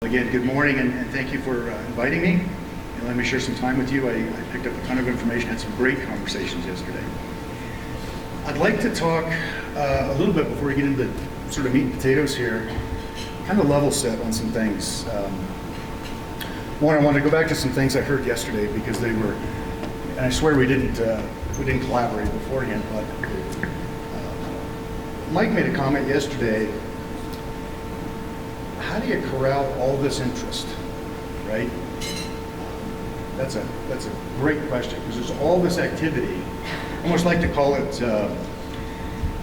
Again, good morning, and thank you for inviting me. And let me share some time with you. I picked up a ton of information, had some great conversations yesterday. I'd like to talk a little bit before we get into sort of meat and potatoes here, kind of level set on some things. One, I want to go back to some things I heard yesterday because they were, and I swear we didn't collaborate beforehand, but Mike made a comment yesterday. How do you corral all this interest, right? That's a great question because there's all this activity. I almost like to call it, it's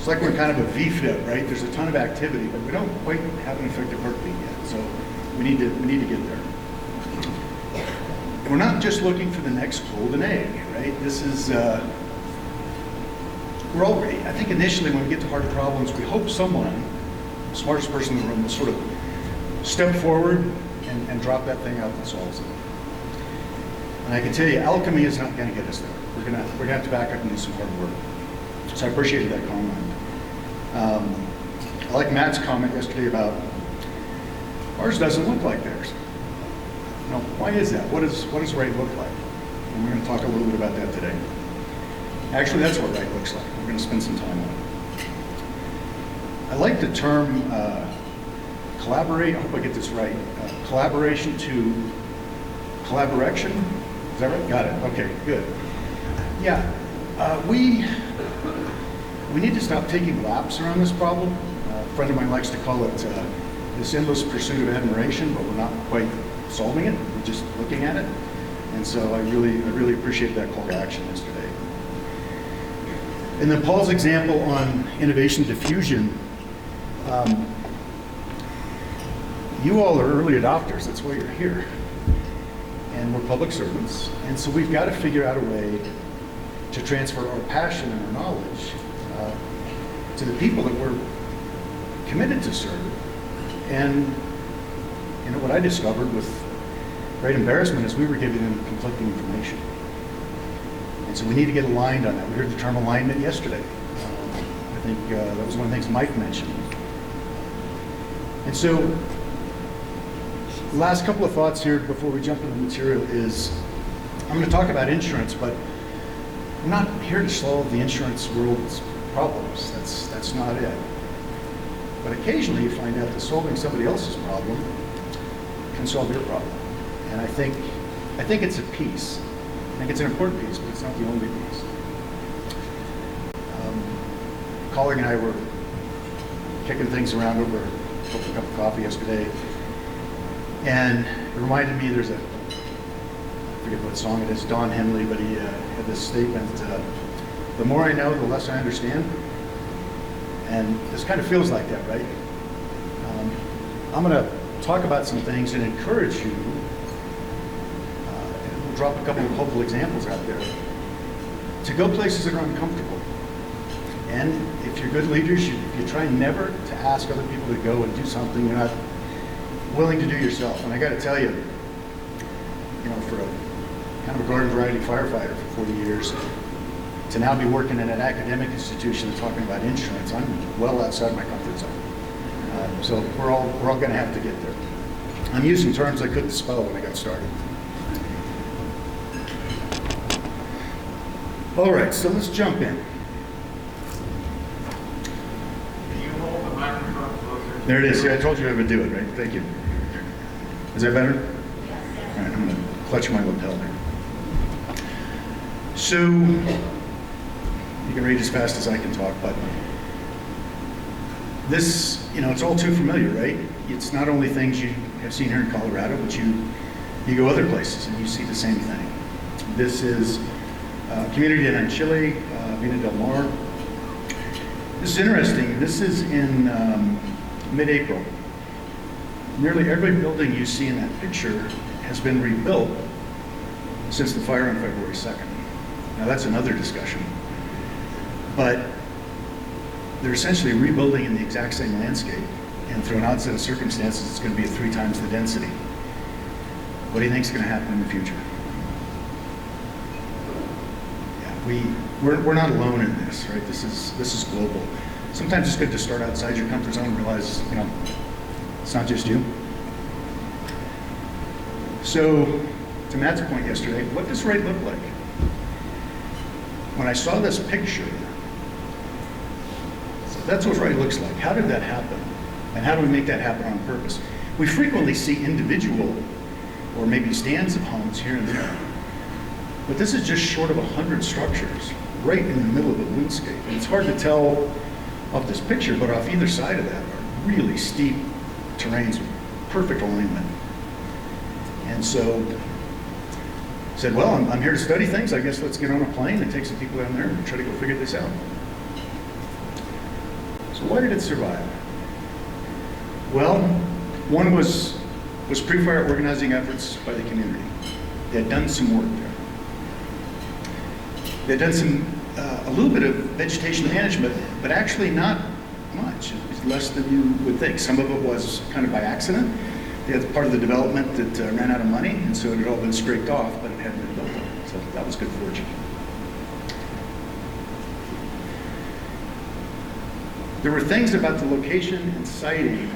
like we're kind of a V-fit, right? There's a ton of activity, but we don't quite have an effective heartbeat yet. So we need to get there. We're not just looking for the next golden egg, right? This is, I think initially when we get to hard problems, we hope someone, the smartest person in the room, will sort of step forward and drop that thing out that solves it. And I can tell you, alchemy is not going to get us there. We're gonna have to back up and do some hard work. So I appreciated that comment. I like Matt's comment yesterday about ours doesn't look like theirs. No, why is that? What does right look like? And we're going to talk a little bit about that today. Actually, that's what right looks like. We're going to spend some time on it. I like the term collaborate. I hope I get this right. Collaboration to collaboration. Is that right? Got it. Okay, good. Yeah, we need to stop taking laps around this problem. A friend of mine likes to call it this endless pursuit of admiration, but we're not quite solving it. We're just looking at it. And so I really appreciate that call to action yesterday. And then Paul's example on innovation diffusion. You all are early adopters. That's why you're here. And we're public servants. And so we've got to figure out a way to transfer our passion and our knowledge to the people that we're committed to serve. And you know what I discovered with great embarrassment is we were giving them conflicting information. And so we need to get aligned on that. We heard the term alignment yesterday. I think that was one of the things Mike mentioned. And so the last couple of thoughts here before we jump into the material is I'm going to talk about insurance, but I'm not here to solve the insurance world's problems. That's not it. But occasionally you find out that solving somebody else's problem can solve your problem. And I think it's a piece. I think it's an important piece, but it's not the only piece. A colleague and I were kicking things around over a cup of coffee yesterday, and it reminded me, I forget what song it is, Don Henley, but he had this statement, the more I know, the less I understand. And this kind of feels like that, right? I'm going to talk about some things and encourage you, and we'll drop a couple of hopeful examples out there, to go places that are uncomfortable. And if you're good leaders, you try never to ask other people to go and do something you're not willing to do yourself. And I got to tell you, for a kind of a garden variety firefighter for 40 years, to now be working in an academic institution and talking about insurance, I'm well outside my comfort zone. So we're all going to have to get there. I'm using terms I couldn't spell when I got started. All right, so let's jump in. Can you hold the microphone closer? There it is. Yeah, I told you I would do it, right? Thank you. Is that better? Yes. All right, I'm going to clutch my lapel there. So, you can read as fast as I can talk, but this, it's all too familiar, right? It's not only things you have seen here in Colorado, but you go other places and you see the same thing. This is a community in Chile, Vina del Mar. This is interesting. This is in mid-April. Nearly every building you see in that picture has been rebuilt since the fire on February 2nd. Now that's another discussion. But they're essentially rebuilding in the exact same landscape, and through an odd set of circumstances, it's going to be 3 times the density. What do you think is going to happen in the future? Yeah, we're not alone in this, right? This is global. Sometimes it's good to start outside your comfort zone and realize, it's not just you. So, to Matt's point yesterday, what does right look like? When I saw this picture, so that's what right looks like. How did that happen? And how do we make that happen on purpose? We frequently see individual or maybe stands of homes here and there. But this is just short of 100 structures right in the middle of a landscape. And it's hard to tell off this picture, but off either side of that are really steep terrains with perfect alignment. And so I said, well, I'm here to study things. I guess let's get on a plane and take some people down there and try to go figure this out. So why did it survive? Well, one was pre-fire organizing efforts by the community. They had done some work there. They had done a little bit of vegetation management, but actually not much. It was less than you would think. Some of it was kind of by accident. They had part of the development that ran out of money, and so it had all been scraped off, but it hadn't been built on. So that was good fortune. There were things about the location and siting,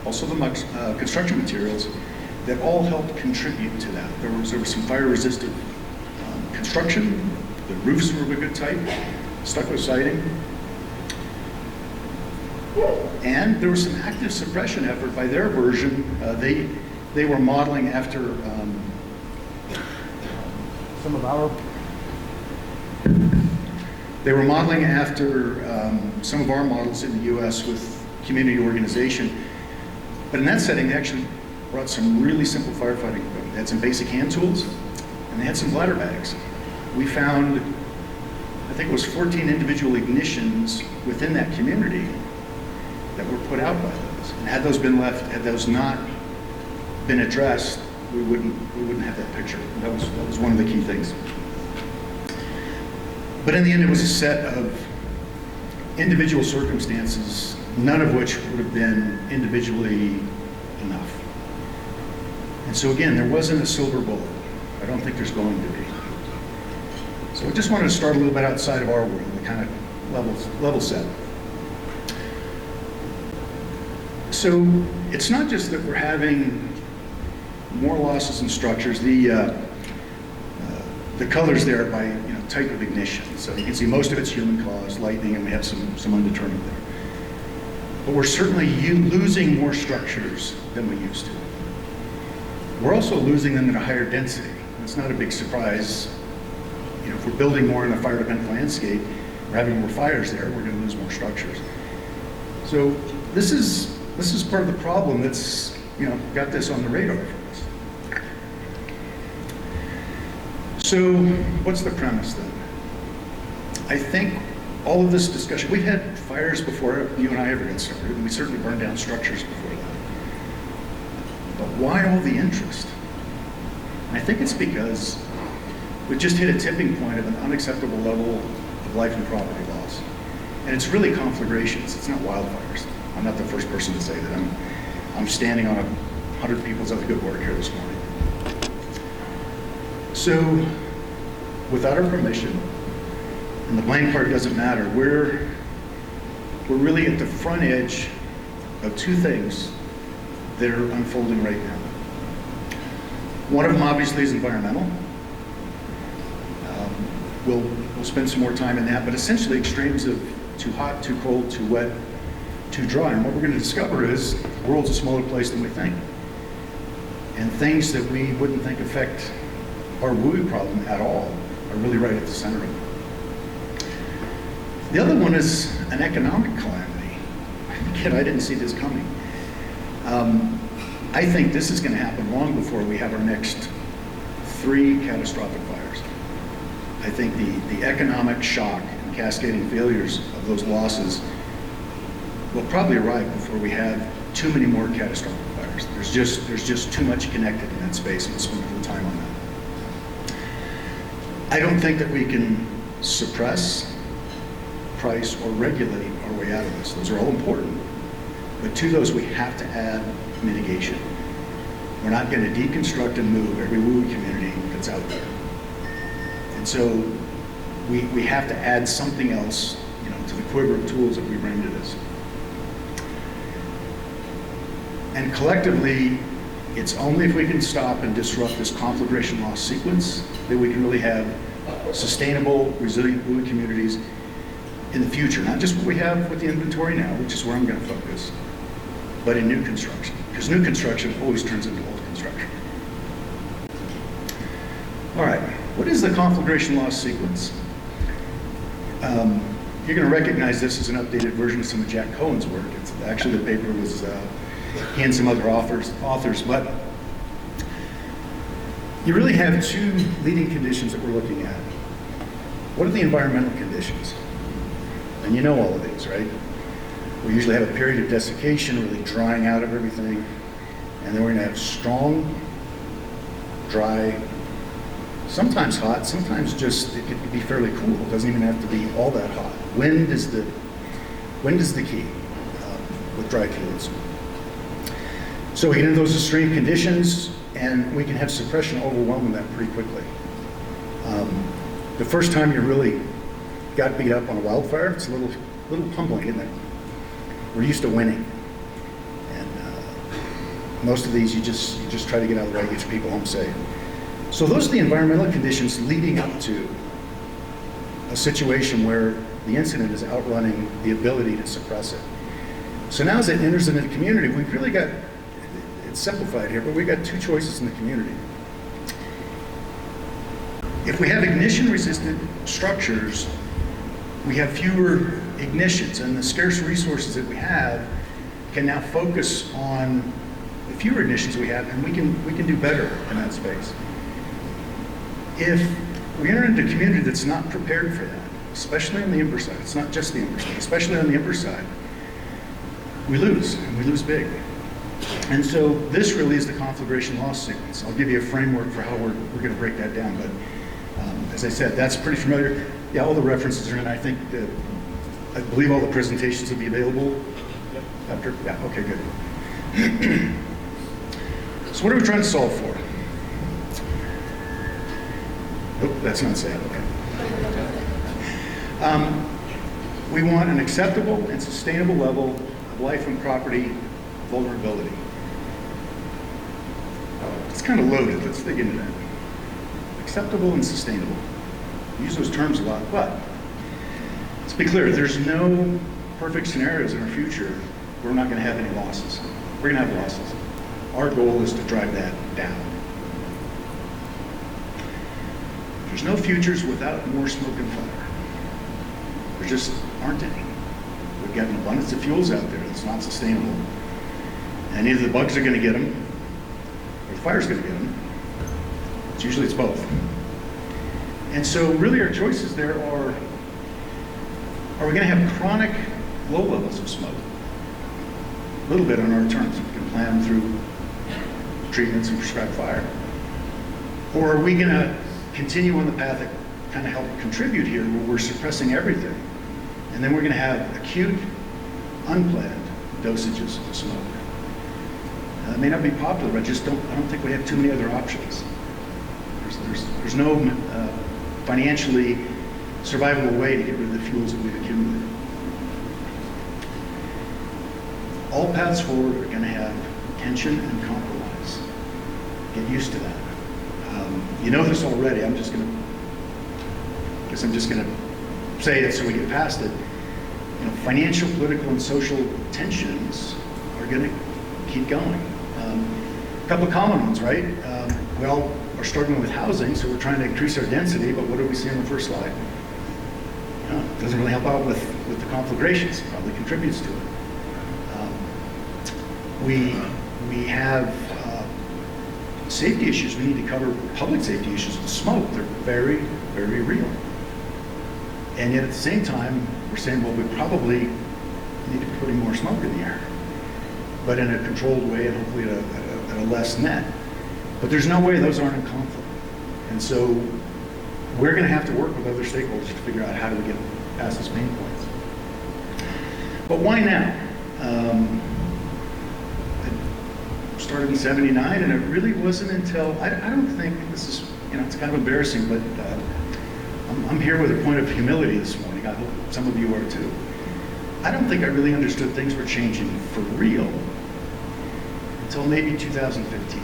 also the construction materials, that all helped contribute to that. There was some fire-resistant construction. The roofs were of a good type, stucco siding. And there was some active suppression effort by their version. They were modeling after some of our models in the U.S. with community organization. But in that setting, they actually brought some really simple firefighting equipment. They had some basic hand tools, and they had some bladder bags. We found, I think it was 14 individual ignitions within that community that were put out by those. And had those not been addressed, we wouldn't have that picture. That was one of the key things. But in the end, it was a set of individual circumstances, none of which would have been individually enough. And so again, there wasn't a silver bullet. I don't think there's going to be. So I just wanted to start a little bit outside of our world, the kind of level set. So it's not just that we're having more losses in structures. The colors there by type of ignition. So you can see most of it's human caused, lightning, and we have some undetermined there. But we're certainly losing more structures than we used to. We're also losing them at a higher density. It's not a big surprise. If we're building more in a fire-dependent landscape, we're having more fires there, we're going to lose more structures. So this is part of the problem that's got this on the radar for us. So what's the premise then? I think all of this discussion, we've had fires before you and I ever got started, and we certainly burned down structures before that. But why all the interest? And I think it's because we've just hit a tipping point of an unacceptable level of life and property loss. And it's really conflagrations, it's not wildfires. I'm not the first person to say that. I'm standing on 100 people's other good work here this morning. So, without our permission, and the blame part doesn't matter, we're really at the front edge of two things that are unfolding right now. One of them obviously is environmental. We'll spend some more time in that, but essentially extremes of too hot, too cold, too wet, too dry. And what we're going to discover is the world's a smaller place than we think. And things that we wouldn't think affect our WUI problem at all are really right at the center of it. The other one is an economic calamity. Again, I didn't see this coming. I think this is going to happen long before we have our next 3 catastrophic fires. I think the economic shock and cascading failures of those losses will probably arrive before we have too many more catastrophic fires. There's just too much connected in that space, and we'll spend a little time on that. I don't think that we can suppress, price, or regulate our way out of this. Those are all important. But to those, we have to add mitigation. We're not going to deconstruct and move every WUI community that's out there. And so we have to add something else, to the quiver of tools that we bring to this. And collectively, It's only if we can stop and disrupt this conflagration loss sequence that we can really have sustainable, resilient WUI communities in the future. Not just what we have with the inventory now, which is where I'm going to focus, but in new construction. Because new construction always turns into old construction. All right, what is the conflagration loss sequence? You're going to recognize this as an updated version of some of Jack Cohen's work. It's actually, the paper was he and some other authors, but you really have two leading conditions that we're looking at. What are the environmental conditions? And you know all of these, right? We usually have a period of desiccation, really drying out of everything, and then we're going to have strong, dry, sometimes hot, sometimes just, it could be fairly cool. It doesn't even have to be all that hot. Wind is the key with dry fluids. So we get into those extreme conditions, and we can have suppression overwhelming that pretty quickly. The first time you really got beat up on a wildfire, it's a little humbling, isn't it? We're used to winning, and most of these you just try to get out of the way, get your people home safe. So those are the environmental conditions leading up to a situation where the incident is outrunning the ability to suppress it. So now as it enters into the community, we've really got, it's simplified here, but we've got two choices in the community. If we have ignition-resistant structures, we have fewer ignitions, and the scarce resources that we have can now focus on the fewer ignitions we have, and we can do better in that space. If we enter into a community that's not prepared for that, especially on the ember side, it's not just the ember side, especially on the ember side, we lose, and we lose big. And so this really is the conflagration loss sequence. I'll give you a framework for how we're going to break that down, but as I said, that's pretty familiar. Yeah, all the references are in. I think I believe all the presentations will be available after. Yeah, okay, good. So what are we trying to solve for? Nope, that's not sad. Okay. We want an acceptable and sustainable level of life and property vulnerability. It's kind of loaded. Let's dig into that. Acceptable and sustainable. We use those terms a lot, but let's be clear, there's no perfect scenarios in our future where we're not going to have any losses. We're going to have losses. Our goal is to drive that down. There's no futures without more smoke and fire. There just aren't any. We've got an abundance of fuels out there that's not sustainable. And either the bugs are going to get them, or the fire's going to get them. Usually it's both. And so really our choices there are we going to have chronic low levels of smoke? A little bit on our terms. We can plan through treatments and prescribed fire. Or are we going to continue on the path that kind of helped contribute here, where we're suppressing everything? And then we're going to have acute, unplanned dosages of smoke. It may not be popular, but I don't think we have too many other options. There's no financially survivable way to get rid of the fuels that we've accumulated. All paths forward are going to have tension and compromise. Get used to that. You know this already. I'm just going to say it so we get past it. You know, financial, political, and social tensions are going to keep going. A couple of common ones, right? We all are struggling with housing, so we're trying to increase our density, but what do we see on the first slide? It doesn't really help out with the conflagrations. It probably contributes to it. We have safety issues we need to cover, public safety issues with smoke. They're very, very real. And yet at the same time, we're saying, well, we probably need to be putting more smoke in the air, but in a controlled way and hopefully at a less net. But there's no way those aren't in conflict. And so we're going to have to work with other stakeholders to figure out how do we get past these pain points. But why now? I started in '79, and it really wasn't until, I don't think this is, it's kind of embarrassing, but I'm here with a point of humility this morning. I hope some of you are too. I don't think I really understood things were changing for real until maybe 2015.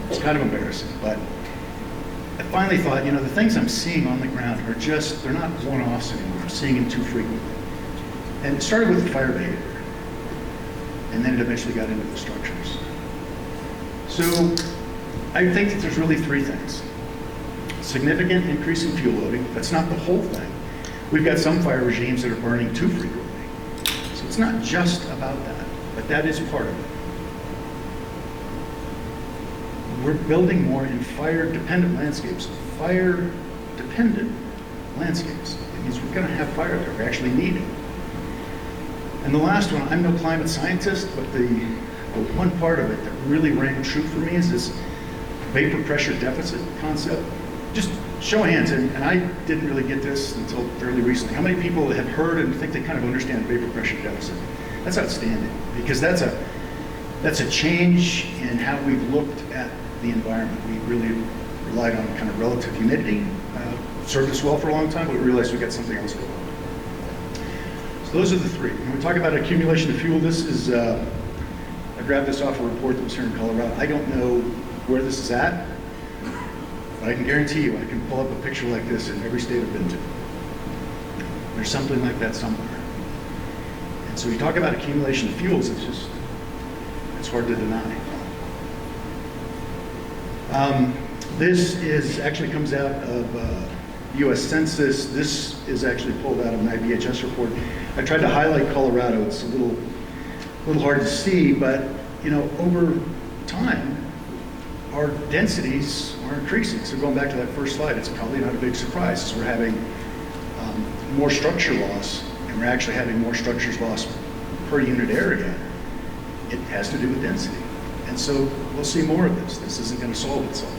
It's kind of embarrassing, but I finally thought, you know, the things I'm seeing on the ground are just, they're not one-offs anymore. I'm seeing them too frequently. And it started with the fire behavior, and then it eventually got into the structures. So I think that there's really three things. Significant increase in fuel loading. That's not the whole thing. We've got some fire regimes that are burning too frequently. So it's not just about that, but that is part of it. We're building more in fire-dependent landscapes. Fire-dependent landscapes. It means we're going to have fire there. We actually need it. And the last one, I'm no climate scientist, but the one part of it that really rang true for me is this vapor pressure deficit concept. Just show of hands, and I didn't really get this until fairly recently. How many people have heard and think they kind of understand vapor pressure deficit? That's outstanding, because that's a change in how we've looked at the environment. We really relied on kind of relative humidity, served us well for a long time, but we realized we got something else going on. So those are the three. When we talk about accumulation of fuel, this is, I grabbed this off a report that was here in Colorado. I don't know where this is at, but I can guarantee you I can pull up a picture like this in every state I've been to. There's something like that somewhere. And so you talk about accumulation of fuels, it's hard to deny. This is actually comes out of U.S. Census. This is actually pulled out of an IBHS report. I tried to highlight Colorado. It's a little hard to see, but you know, over time, our densities are increasing. So going back to that first slide, it's probably not a big surprise. So we're having more structure loss, and we're actually having more structures lost per unit area. It has to do with density. And so we'll see more of this. This isn't going to solve itself.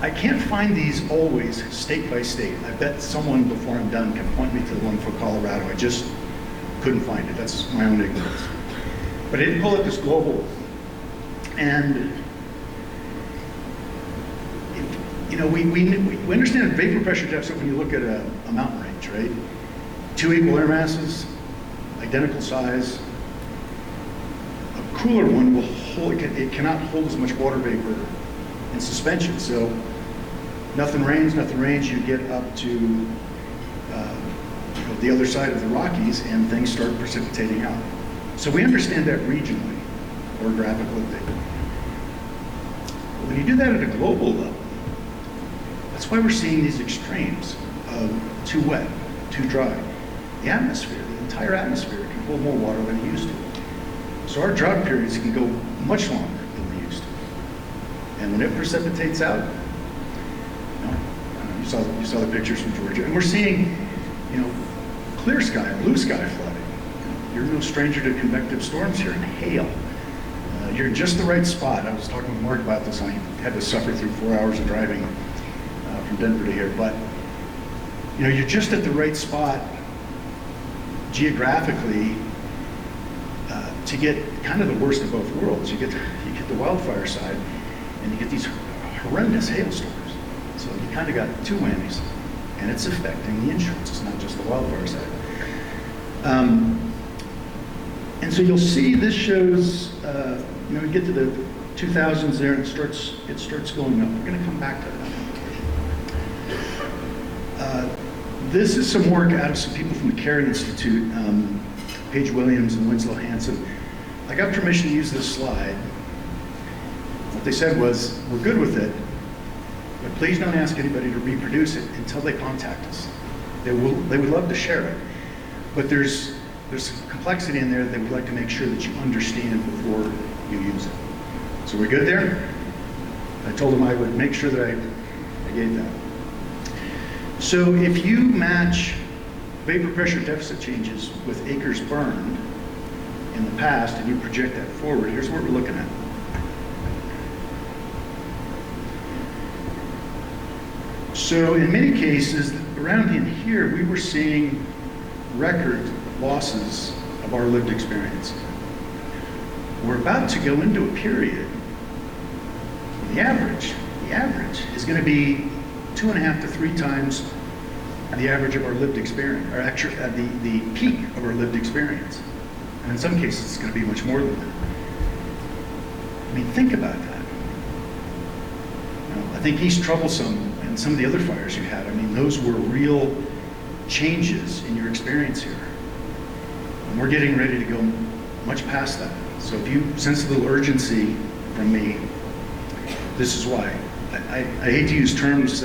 I can't find these always state by state. I bet someone before I'm done can point me to the one for Colorado. I just couldn't find it. That's my own ignorance. But I did pull up this global. And you know, we understand vapor pressure deficit when you look at a mountain range, right? Two equal air masses, identical size. A cooler one will hold, it cannot hold as much water vapor in suspension. So nothing rains, you get up to you know, the other side of the Rockies and things start precipitating out. So we understand that regionally, orographically. When you do that at a global level, that's why we're seeing these extremes of too wet, too dry. The atmosphere, the entire atmosphere can hold more water than it used to. So our drought periods can go much longer than they used to. And when it precipitates out, you know, you saw the pictures from Georgia, and we're seeing, you know, clear sky, blue sky flooding. You're no stranger to convective storms here and hail. You're in just the right spot. I was talking with Mark about this. I had to suffer through 4 hours of driving from Denver to here, but you know, you're just at the right spot geographically to get kind of the worst of both worlds. You get the wildfire side, and you get these horrendous hailstorms. So you kind of got two whammies, and it's affecting the insurance. It's not just the wildfire side. And so you'll see this shows, you know, we get to the 2000s there, and it starts going up. We're going to come back to that. This is some work out of some people from the Carey Institute, Paige Williams and Winslow Hansen. I got permission to use this slide. What they said was, we're good with it, but please don't ask anybody to reproduce it until they contact us. They would love to share it, but there's some complexity in there that we'd like to make sure that you understand before you use it. So we're good there? I told them I would make sure that I gave that. So if you match vapor pressure deficit changes with acres burned in the past and you project that forward, here's what we're looking at. So in many cases, around in here, we were seeing record losses of our lived experience. We're about to go into a period, the average is going to be 2.5 to 3 times the average of our lived experience, or actually the peak of our lived experience. And in some cases, it's going to be much more than that. I mean, think about that. You know, I think East Troublesome and some of the other fires you had, I mean, those were real changes in your experience here. And we're getting ready to go much past that. So if you sense a little urgency from me, this is why. I hate to use terms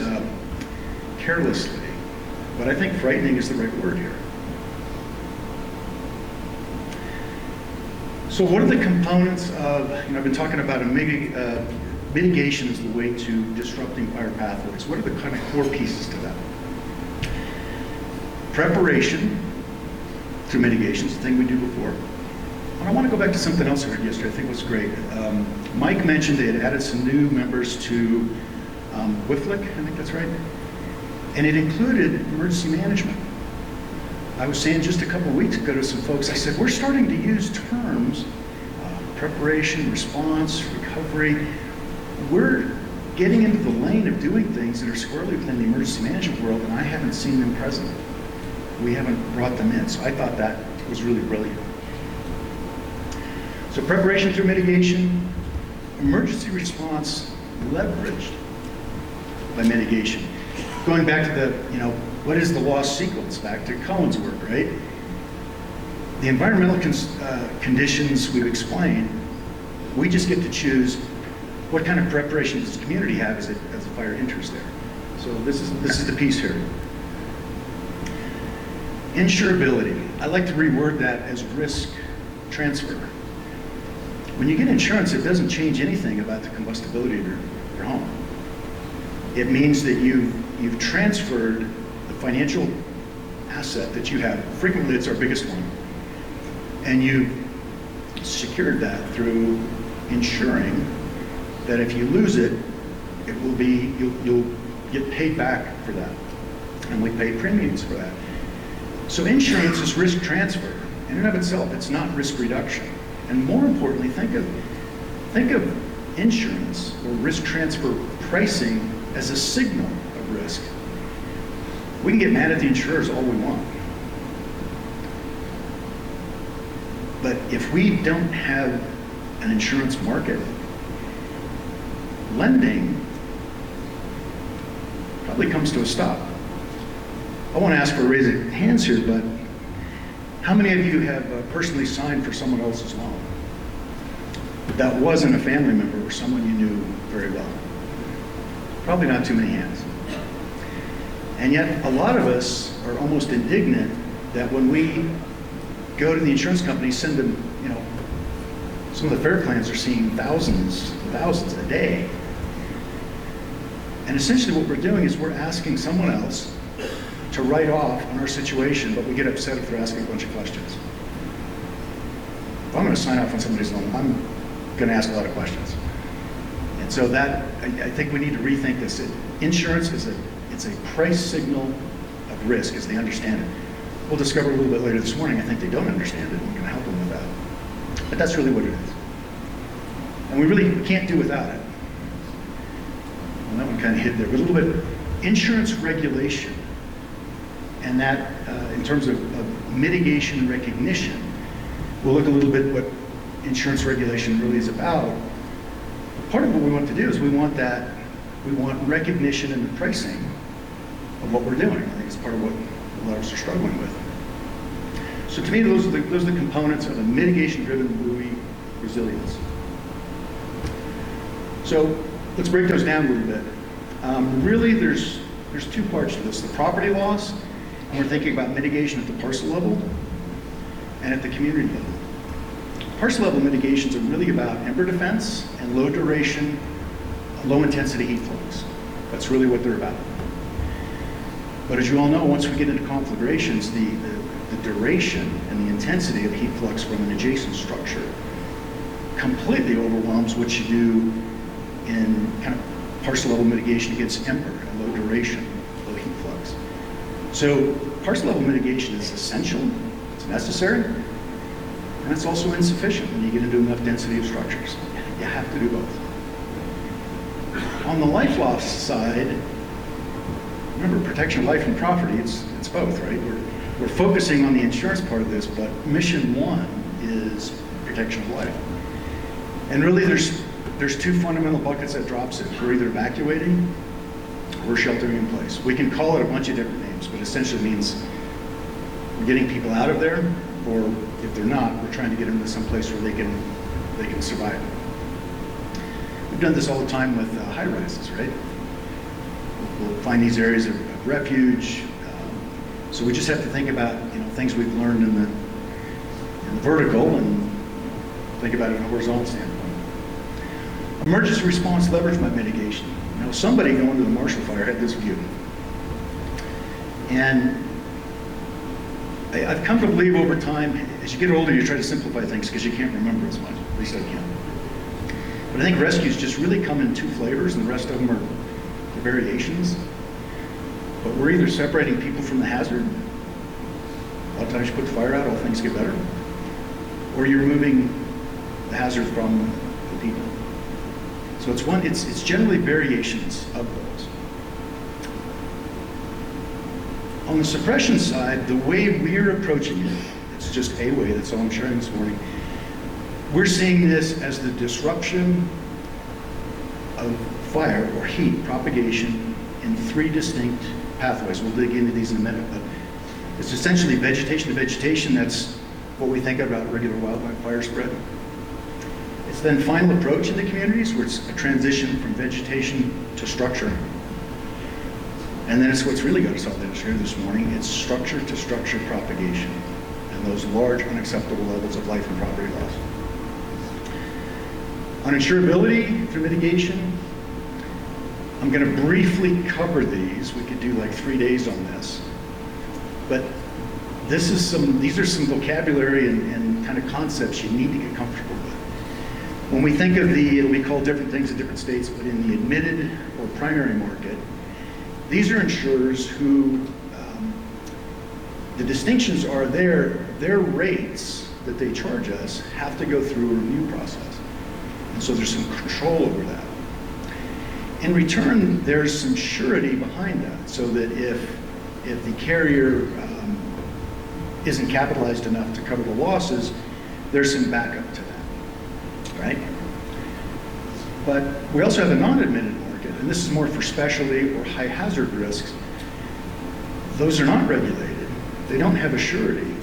carelessly, but I think frightening is the right word here. So what are the components of, you know, I've been talking about mitigation as the way to disrupting fire pathways. What are the kind of core pieces to that? Preparation through mitigation is the thing we do before. And I want to go back to something else I heard yesterday. I think was great. Mike mentioned they had added some new members to WIFLIC, I think that's right. And it included emergency management. I was saying just a couple of weeks ago to some folks, I said, we're starting to use terms, preparation, response, recovery. We're getting into the lane of doing things that are squarely within the emergency management world, and I haven't seen them present. We haven't brought them in, so I thought that was really brilliant. So preparation through mitigation, emergency response leveraged by mitigation. Going back to the, you know, what is the loss sequence? Back to Cohen's work, right? The environmental conditions we've explained, we just get to choose what kind of preparation does the community have as a fire enters there. So this is the piece here. Insurability. I like to reword that as risk transfer. When you get insurance, it doesn't change anything about the combustibility of your home. It means that you've transferred the financial asset that you have. Frequently, it's our biggest one. And you've secured that through ensuring that if you lose it, it will be, you'll get paid back for that. And we pay premiums for that. So insurance is risk transfer. In and of itself, it's not risk reduction. And more importantly, think of insurance or risk transfer pricing as a signal of risk. We can get mad at the insurers all we want. But if we don't have an insurance market, lending probably comes to a stop. I want to ask for a raise of hands here, but how many of you have personally signed for someone else's loan? That wasn't a family member or someone you knew very well. Probably not too many hands. And yet, a lot of us are almost indignant that when we go to the insurance company, send them, you know, some of the FAIR plans are seeing thousands a day. And essentially what we're doing is we're asking someone else to write off on our situation, but we get upset if they're asking a bunch of questions. If I'm going to sign off on somebody's loan, I'm going to ask a lot of questions. And so that, I think we need to rethink this. Insurance is a price signal of risk as they understand it. We'll discover a little bit later this morning, I think they don't understand it, and we're going to help them with that. But that's really what it is. And we really can't do without it. Well, that one kind of hid there, but a little bit. Insurance regulation, and that in terms of mitigation and recognition, we'll look a little bit what insurance regulation really is about. Part of what we want to do is we want recognition in the pricing of what we're doing. I think it's part of what a lot of us are struggling with. So to me, those are the components of a mitigation-driven WUI resilience. So let's break those down a little bit. Really, there's two parts to this: the property loss, and we're thinking about mitigation at the parcel level and at the community level. Parcel level mitigations are really about ember defense and low duration, low intensity heat flows. That's really what they're about. But as you all know, once we get into conflagrations, the duration and the intensity of heat flux from an adjacent structure completely overwhelms what you do in kind of parcel level mitigation against ember and low duration, low heat flux. So parcel level mitigation is essential, it's necessary, and it's also insufficient when you get into enough density of structures. You have to do both. On the life loss side, remember, protection of life and property, it's both, right? We're focusing on the insurance part of this, but mission one is protection of life. And really there's two fundamental buckets that drops it. We're either evacuating or sheltering in place. We can call it a bunch of different names, but essentially means we're getting people out of there, or if they're not, we're trying to get them to some place where they can survive. We've done this all the time with high rises, right? We'll find these areas of refuge. So we just have to think about things we've learned in the vertical and think about it in a horizontal standpoint. Emergency response leverage mitigation. Somebody going to the Marshall Fire had this view. And I've come to believe over time, as you get older, you try to simplify things because you can't remember as much. At least I can. But I think rescues just really come in two flavors, and the rest of them are variations. But we're either separating people from the hazard. A lot of times you put the fire out, all things get better. Or you're removing the hazard from the people. So it's generally variations of those. On the suppression side, the way we're approaching it, it's just a way, that's all I'm sharing this morning. We're seeing this as the disruption of fire or heat propagation in three distinct pathways. We'll dig into these in a minute, but it's essentially vegetation to vegetation. That's what we think about regular wildfire spread. It's then final approach in the communities, where it's a transition from vegetation to structure. And then it's what's really got us all here this morning. It's structure to structure propagation and those large unacceptable levels of life and property loss. On insurability through mitigation, I'm going to briefly cover these. We could do like 3 days on this. But these are some vocabulary and kind of concepts you need to get comfortable with. When we think of it'll be called different things in different states, but in the admitted or primary market, these are insurers who, the distinctions are their rates that they charge us have to go through a review process. And so there's some control over that. In return, there's some surety behind that, so that if the carrier isn't capitalized enough to cover the losses, there's some backup to that, right? But we also have a non-admitted market, and this is more for specialty or high hazard risks. Those are not regulated. They don't have a surety.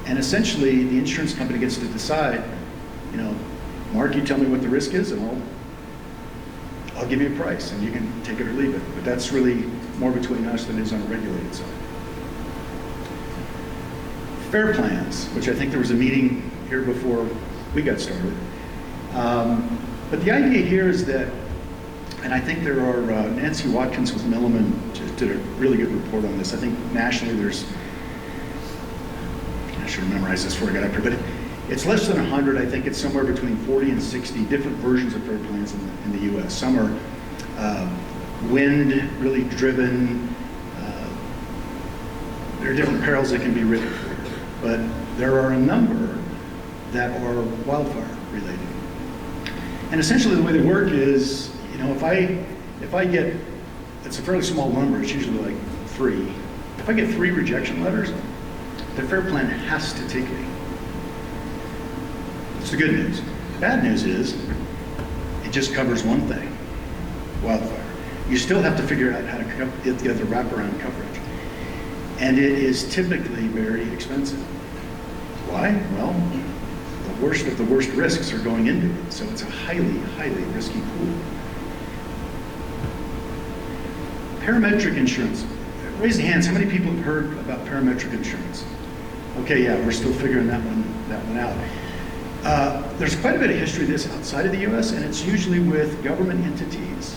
And essentially, the insurance company gets to decide, Mark, you tell me what the risk is, and I'll give you a price, and you can take it or leave it. But that's really more between us than it is on a regulated side. Fair plans, which I think there was a meeting here before we got started. But the idea here is that, and I think there are, Nancy Watkins with Milliman just did a really good report on this. I think nationally there's, I should have memorized this before I got up here, but it's less than 100. I think it's somewhere between 40 and 60 different versions of fair plans in the U.S. Some are wind really driven. There are different perils that can be written for, but there are a number that are wildfire related. And essentially the way they work is, if I get, it's a fairly small number, it's usually like 3. If I get 3 rejection letters, the fair plan has to take me. It's the good news. The bad news is, it just covers one thing, wildfire. You still have to figure out how to get the other wraparound coverage. And it is typically very expensive. Why? Well, the worst of the worst risks are going into it. So it's a highly, highly risky pool. Parametric insurance. Raise your hands, how many people have heard about parametric insurance? Okay, yeah, we're still figuring that one out. There's quite a bit of history of this outside of the US, and it's usually with government entities.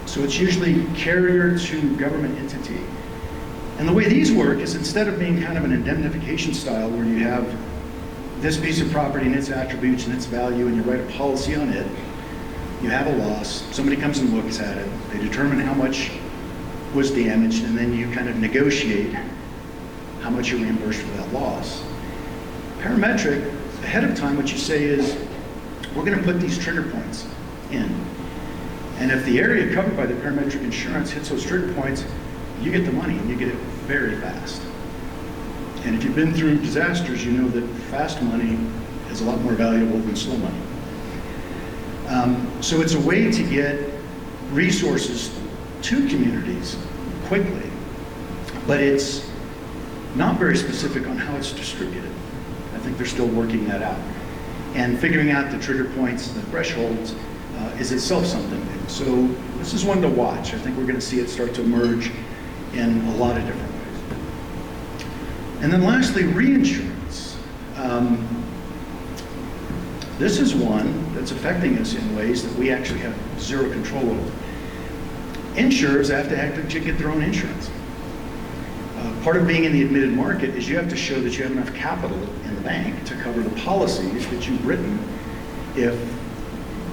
So it's usually carrier to government entity. And the way these work is, instead of being kind of an indemnification style where you have this piece of property and its attributes and its value and you write a policy on it, you have a loss, somebody comes and looks at it, they determine how much was damaged, and then you kind of negotiate how much you reimburse for that loss. Parametric, ahead of time, what you say is, we're going to put these trigger points in. And if the area covered by the parametric insurance hits those trigger points, you get the money and you get it very fast. And if you've been through disasters, you know that fast money is a lot more valuable than slow money. So it's a way to get resources to communities quickly, but it's not very specific on how it's distributed. I think they're still working that out. And figuring out the trigger points, the thresholds, is itself something new. So this is one to watch. I think we're going to see it start to emerge in a lot of different ways. And then lastly, reinsurance. This is one that's affecting us in ways that we actually have zero control over. Insurers have to actually get their own insurance. Part of being in the admitted market is you have to show that you have enough capital in the bank to cover the policies that you've written if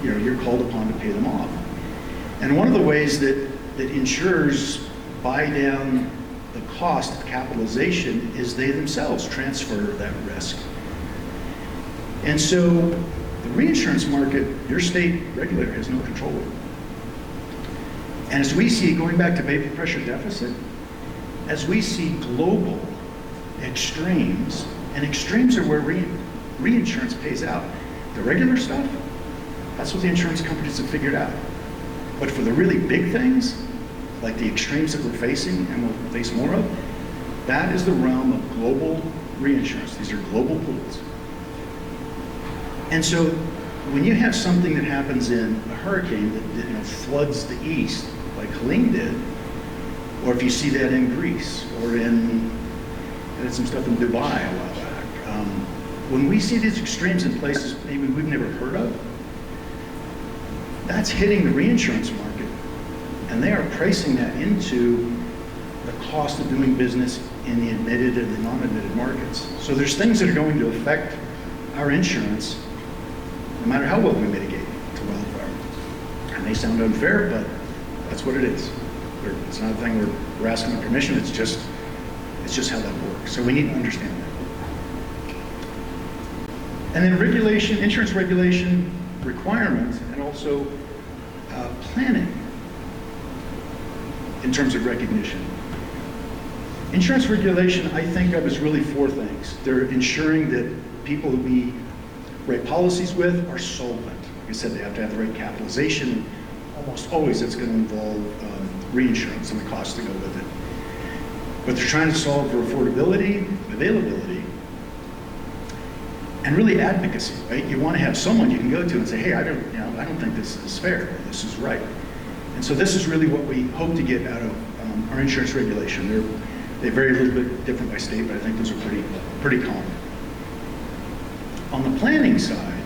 you're called upon to pay them off. And one of the ways that insurers buy down the cost of capitalization is they themselves transfer that risk. And so the reinsurance market, your state regulator has no control over. And as we see, going back to vapor pressure deficit, as we see global extremes, and extremes are where reinsurance pays out. The regular stuff, that's what the insurance companies have figured out. But for the really big things, like the extremes that we're facing and we'll face more of, that is the realm of global reinsurance. These are global pools. And so when you have something that happens in a hurricane that floods the east, like Helene did, or if you see that in Greece, or I did some stuff in Dubai a while back. When we see these extremes in places maybe we've never heard of, that's hitting the reinsurance market, and they are pricing that into the cost of doing business in the admitted and the non-admitted markets. So there's things that are going to affect our insurance, no matter how well we mitigate to wildfire. It may sound unfair, but that's what it is. It's not a thing we're asking for permission, it's just how that works. So we need to understand that. And then regulation, insurance regulation requirements, and also planning in terms of recognition. Insurance regulation, I think of as really four things. They're ensuring that people who we write policies with are solvent. Like I said, they have to have the right capitalization. Almost always it's going to involve reinsurance and the costs that go with it. But they're trying to solve for affordability, availability, and really advocacy, right? You want to have someone you can go to and say, hey, I don't think this is fair, or this is right. And so this is really what we hope to get out of our insurance regulation. They vary a little bit different by state, but I think those are pretty common. On the planning side,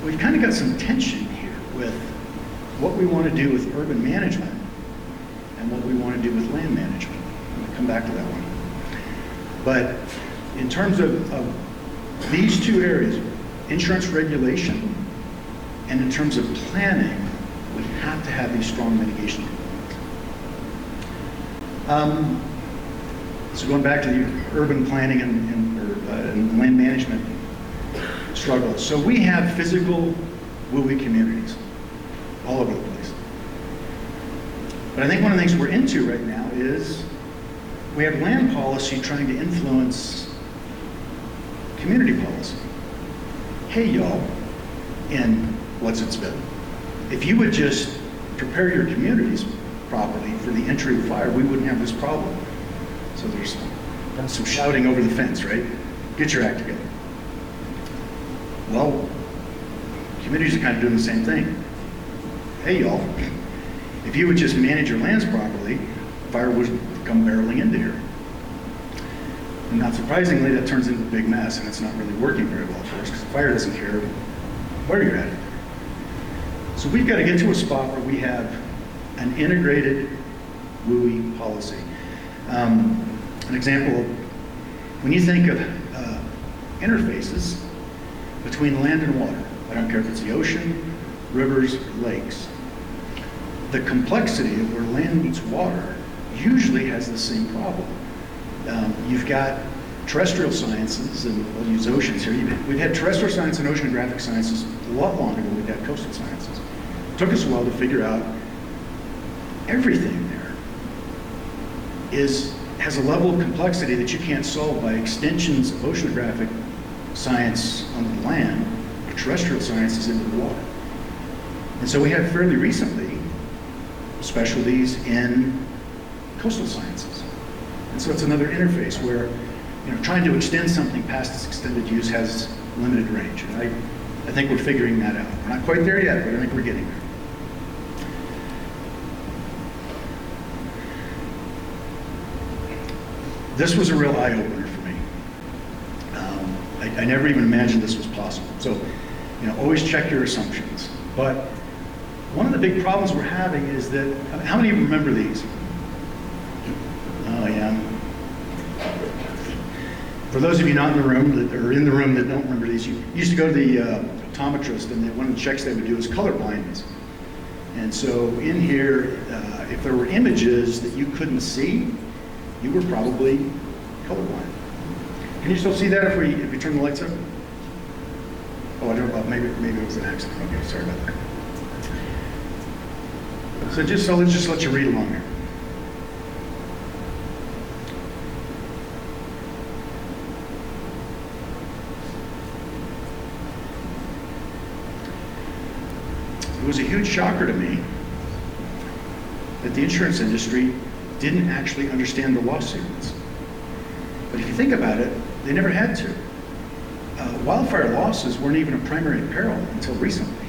we've kind of got some tension here with what we want to do with urban management and what we want to do with land management. I'm going to come back to that one. But in terms of these two areas, insurance regulation and in terms of planning, we have to have these strong mitigation components. So going back to the urban planning and land management struggles. So we have physical WUI communities all over the place. But I think one of the things we're into right now is we have land policy trying to influence community policy. Hey y'all, in what's it's been. If you would just prepare your communities properly for the entry of fire, we wouldn't have this problem. So there's some shouting over the fence, right? Get your act together. Well, communities are kind of doing the same thing. Hey y'all, if you would just manage your lands properly, fire would come barreling into here. And not surprisingly, that turns into a big mess, and it's not really working very well for us because the fire doesn't care where you're at. So we've got to get to a spot where we have an integrated WUI policy. An example, when you think of interfaces between land and water, I don't care if it's the ocean, rivers, or lakes, the complexity of where land meets water usually has the same problem. You've got terrestrial sciences, and we'll use oceans here. We've had terrestrial science and oceanographic sciences a lot longer than we got coastal sciences. It took us a while to figure out everything there has a level of complexity that you can't solve by extensions of oceanographic science under the land or terrestrial sciences into the water. And so we have fairly recently specialties in coastal sciences. And so it's another interface where, trying to extend something past its extended use has limited range. And I think we're figuring that out. We're not quite there yet, but I think we're getting there. This was a real eye-opener for me. I never even imagined this was possible. So, always check your assumptions. But one of the big problems we're having is that, how many of you remember these? Oh, yeah. For those of you not in the room, that don't remember these, you used to go to the optometrist, and one of the checks they would do is color blindness. And so in here, if there were images that you couldn't see, you were probably colorblind. Can you still see that if we turn the lights up? Oh, I don't know, maybe it was an accident. Okay, sorry about that. So let's just let you read along here. It was a huge shocker to me that the insurance industry didn't actually understand the loss sequence. But if you think about it, they never had to. Wildfire losses weren't even a primary peril until recently.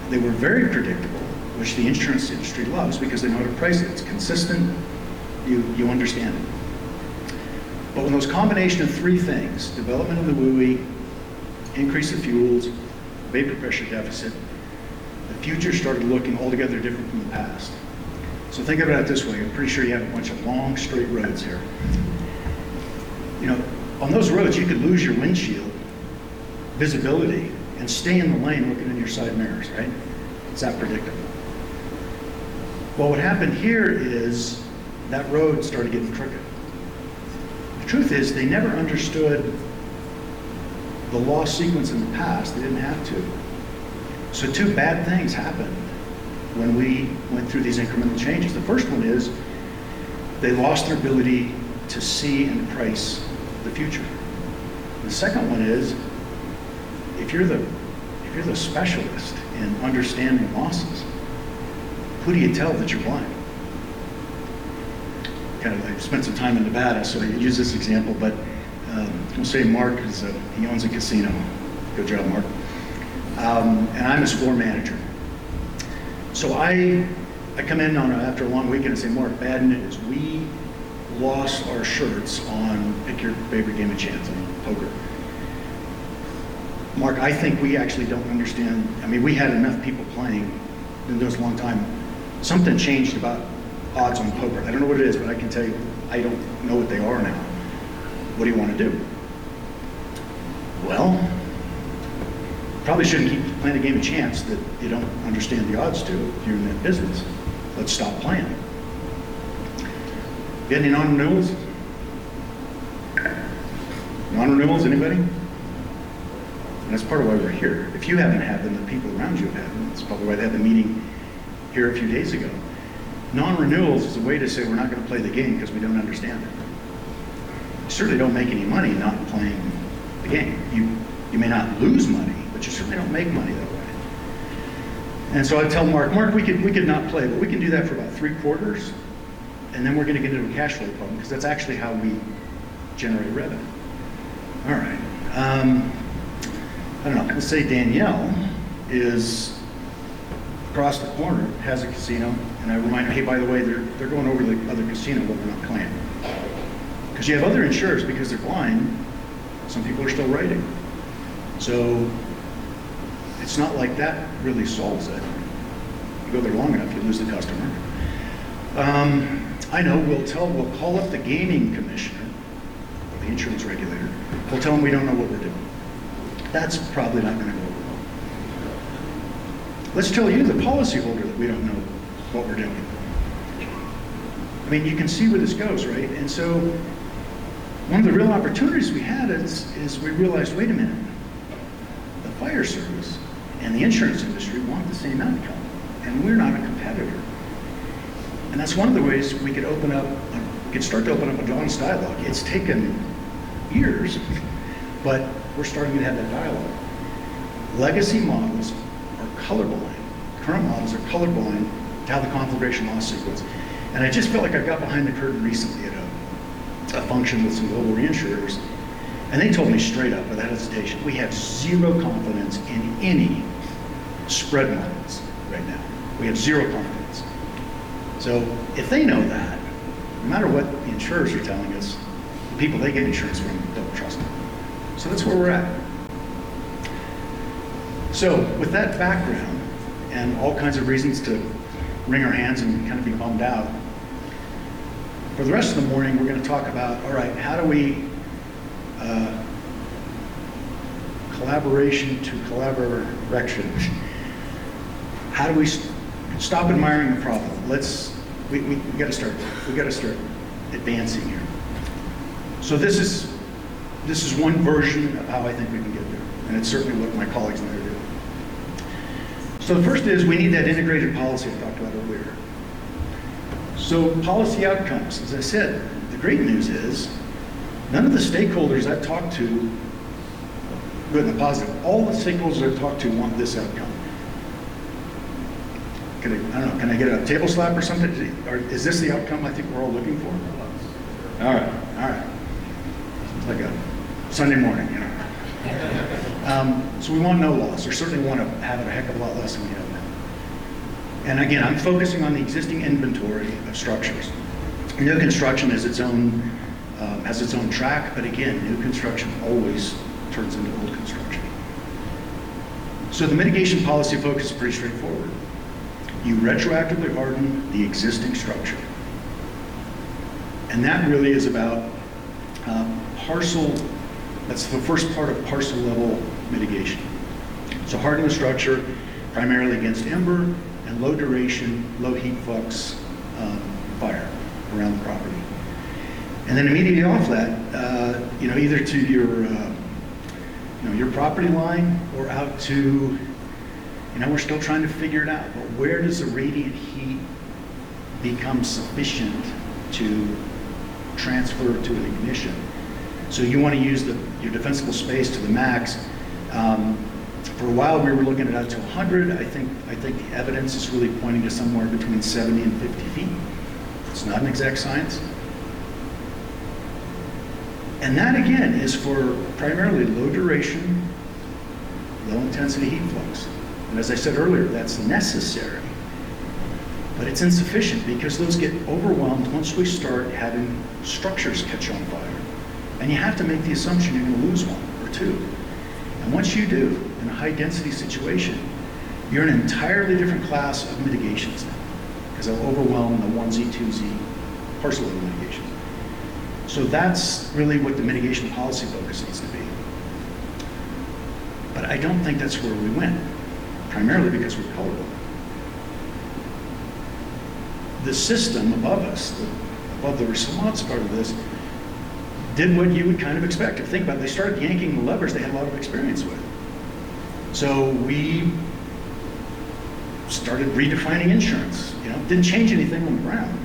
They were very predictable, which the insurance industry loves because they know how to price it. It's consistent, you understand it. But when those combination of three things, development of the WUI, increase of fuels, vapor pressure deficit, the future started looking altogether different from the past. So think about it this way. I'm pretty sure you have a bunch of long, straight roads here. On those roads, you could lose your windshield visibility and stay in the lane looking in your side mirrors, right? It's that predictable. Well, what happened here is that road started getting crooked. The truth is, they never understood the loss sequence in the past. They didn't have to. So two bad things happened when we went through these incremental changes. The first one is they lost their ability to see and price the future. The second one is if you're the specialist in understanding losses, who do you tell that you're blind? I spent some time in Nevada, so I use this example, but we'll say Mark he owns a casino. Good job, Mark. And I'm his floor manager. So I come in after a long weekend and say, Mark, bad news. We lost our shirts on pick your favorite game of chance, on poker. Mark, I think we actually don't understand. I mean, we had enough people playing, been doing this a long time. Something changed about odds on poker. I don't know what it is, but I can tell you, I don't know what they are now. What do you want to do? Well, probably shouldn't keep playing a game of chance that you don't understand the odds to if you're in that business. Let's stop playing. Get any non-renewals? Non-renewals, anybody? And that's part of why we're here. If you haven't had them, the people around you have had them. That's probably why they had the meeting here a few days ago. Non-renewals is a way to say we're not going to play the game because we don't understand it. You certainly don't make any money not playing the game. You may not lose money, but you certainly don't make money that way. And so I tell Mark, we could not play, but we can do that for about 3 quarters, and then we're going to get into a cash flow problem because that's actually how we generate revenue. All right. I don't know. Let's say Danielle is across the corner, has a casino, and I remind her, hey, by the way, they're going over to the other casino, but we're not playing. Because you have other insurers, because they're blind, some people are still writing. So it's not like that really solves it. You go there long enough, you lose the customer. I know, we'll call up the gaming commissioner, or the insurance regulator. We'll tell them we don't know what we're doing. That's probably not going to go over well. Let's tell you, the policyholder, that we don't know what we're doing. I mean, you can see where this goes, right? And so one of the real opportunities we had is we realized, wait a minute, the fire service and the insurance industry want the same outcome, and we're not a competitor. And that's one of the ways we could start to open up an honest dialogue. It's taken years, but we're starting to have that dialogue. Legacy models are colorblind. Current models are colorblind to how the conflagration loss sequence. And I just felt like I got behind the curtain recently at a function with some global reinsurers, and they told me straight up, without hesitation, we have zero confidence in any spread models right now. We have zero confidence. So if they know that, no matter what the insurers are telling us, the people they get insurance from don't trust them. So that's where we're at. So with that background and all kinds of reasons to wring our hands and kind of be bummed out, for the rest of the morning we're going to talk about, all right, how do we collaboration to collaboration. How do we stop admiring the problem? We got to start advancing here. So this is one version of how I think we can get there, and it's certainly what my colleagues and I are doing. So the first is we need that integrated policy I talked about earlier. So policy outcomes, as I said, the great news is none of the stakeholders I've talked to, good and positive, all the stakeholders I've talked to want this outcome. Can I get a table slap or something? Or is this the outcome I think we're all looking for? All right. It's like a Sunday morning, you know. So we want no loss, or certainly want to have it a heck of a lot less than we have now. And again, I'm focusing on the existing inventory of structures. New construction has its own track, but again, new construction always turns into old construction. So the mitigation policy focus is pretty straightforward. You retroactively harden the existing structure. And that really is about that's the first part of parcel level mitigation. So harden the structure primarily against ember and low duration, low heat flux fire around the property. And then immediately off that, either to your property line or out to, we're still trying to figure it out, but where does the radiant heat become sufficient to transfer to an ignition? So you want to use your defensible space to the max. For a while we were looking at out to 100. I think the evidence is really pointing to somewhere between 70 and 50 feet. It's not an exact science. And that again is for primarily low duration, low intensity heat flux. And as I said earlier, that's necessary, but it's insufficient because those get overwhelmed once we start having structures catch on fire. And you have to make the assumption you're going to lose one or two. And once you do, in a high density situation, you're an entirely different class of mitigations now, because they'll overwhelm the 1Z, 2Z parcel level mitigations. So that's really what the mitigation policy focus needs to be. But I don't think that's where we went, primarily because we're colorblind. The system above us, above the response part of this, did what you would kind of expect. If you think about it, they started yanking the levers they had a lot of experience with. So we started redefining insurance. Didn't change anything on the ground.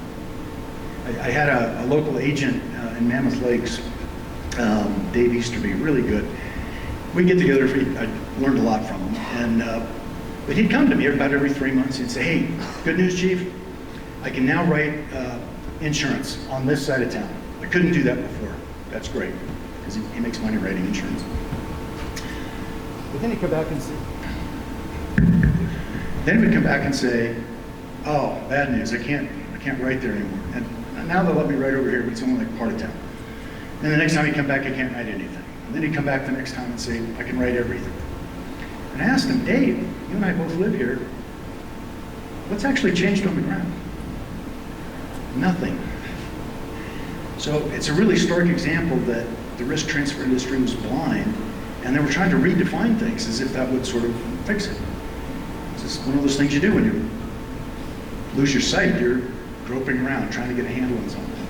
I had a local agent in Mammoth Lakes, Dave Easterby, really good. We'd get together, I learned a lot from him. But he'd come to me about every 3 months. He'd say, hey, good news, Chief. I can now write insurance on this side of town. I couldn't do that before. That's great, because he makes money writing insurance. But then he'd come back and say, oh, bad news, I can't write there anymore. And now they'll let me write over here, but it's only like part of town. And the next time he'd come back, I can't write anything. And then he'd come back the next time and say, I can write everything. And I asked him, Dave, you and I both live here. What's actually changed on the ground? Nothing. So it's a really stark example that the risk transfer industry was blind, and they were trying to redefine things as if that would sort of fix it. It's just one of those things you do when you lose your sight. You're groping around, trying to get a handle on something.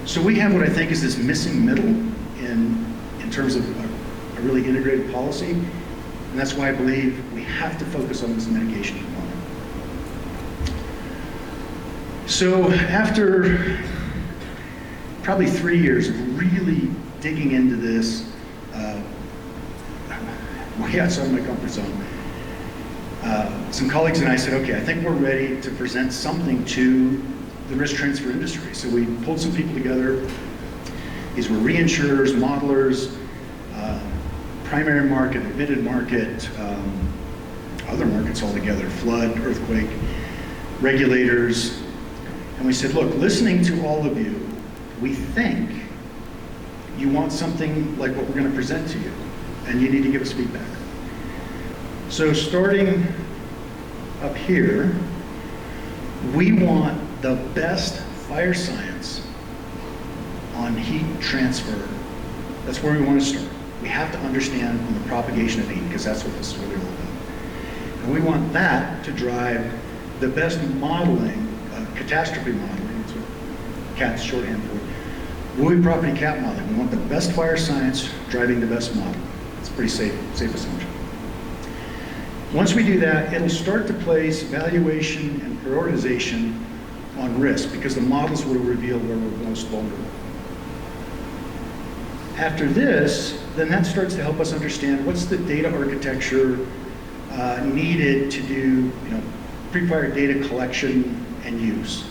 So we have what I think is this missing middle in terms of a really integrated policy. And that's why I believe we have to focus on this mitigation component. So after probably 3 years of really digging into this, way outside my comfort zone, some colleagues and I said, okay, I think we're ready to present something to the risk transfer industry. So we pulled some people together. These were reinsurers, modelers, primary market, admitted market, other markets altogether, flood, earthquake, regulators. And we said, look, listening to all of you, we think you want something like what we're going to present to you, and you need to give us feedback. So starting up here, we want the best fire science on heat transfer. That's where we want to start. We have to understand on the propagation of heat, because that's what this is really all about. And we want that to drive the best modeling, catastrophe modeling, that's what CAT's shorthand for. WUI property cat modeling. We want the best fire science driving the best model. It's a pretty safe assumption. Once we do that, it'll start to place valuation and prioritization on risk, because the models will reveal where we're most vulnerable. After this, then that starts to help us understand what's the data architecture needed to do, pre-fire data collection and use.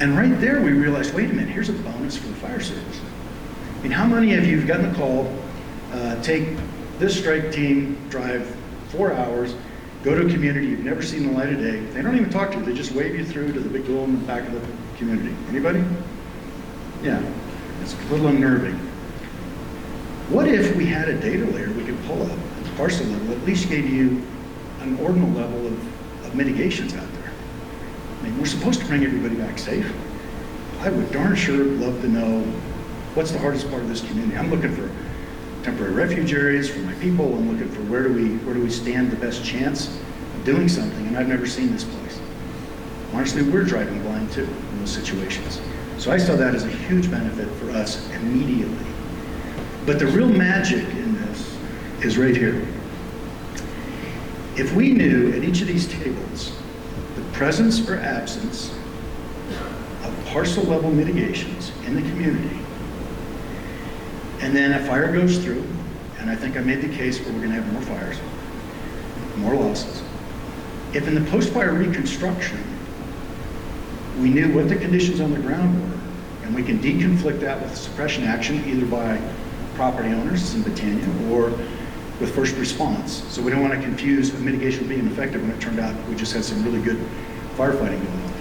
And right there we realized, wait a minute, here's a bonus for the fire service. I mean, how many of you have gotten a call, take this strike team, drive 4 hours, go to a community you've never seen the light of day. They don't even talk to you, they just wave you through to the big door in the back of the community. Anybody? Yeah, it's a little unnerving. What if we had a data layer we could pull up at the parcel level, at least gave you an ordinal level of mitigations out there? I mean, we're supposed to bring everybody back safe. I would darn sure love to know what's the hardest part of this community. I'm looking for temporary refuge areas for my people. I'm looking for where do we stand the best chance of doing something, and I've never seen this place. Honestly, we're driving blind too in those situations. So I saw that as a huge benefit for us immediately. But the real magic in this is right here. If we knew at each of these tables the presence or absence of parcel level mitigations in the community, and then a fire goes through, and I think I made the case where we're going to have more fires, more losses. If in the post-fire reconstruction, we knew what the conditions on the ground were, and we can deconflict that with suppression action, either by property owners, as in Britannia, or with first response. So we don't want to confuse a mitigation being effective when it turned out we just had some really good firefighting going on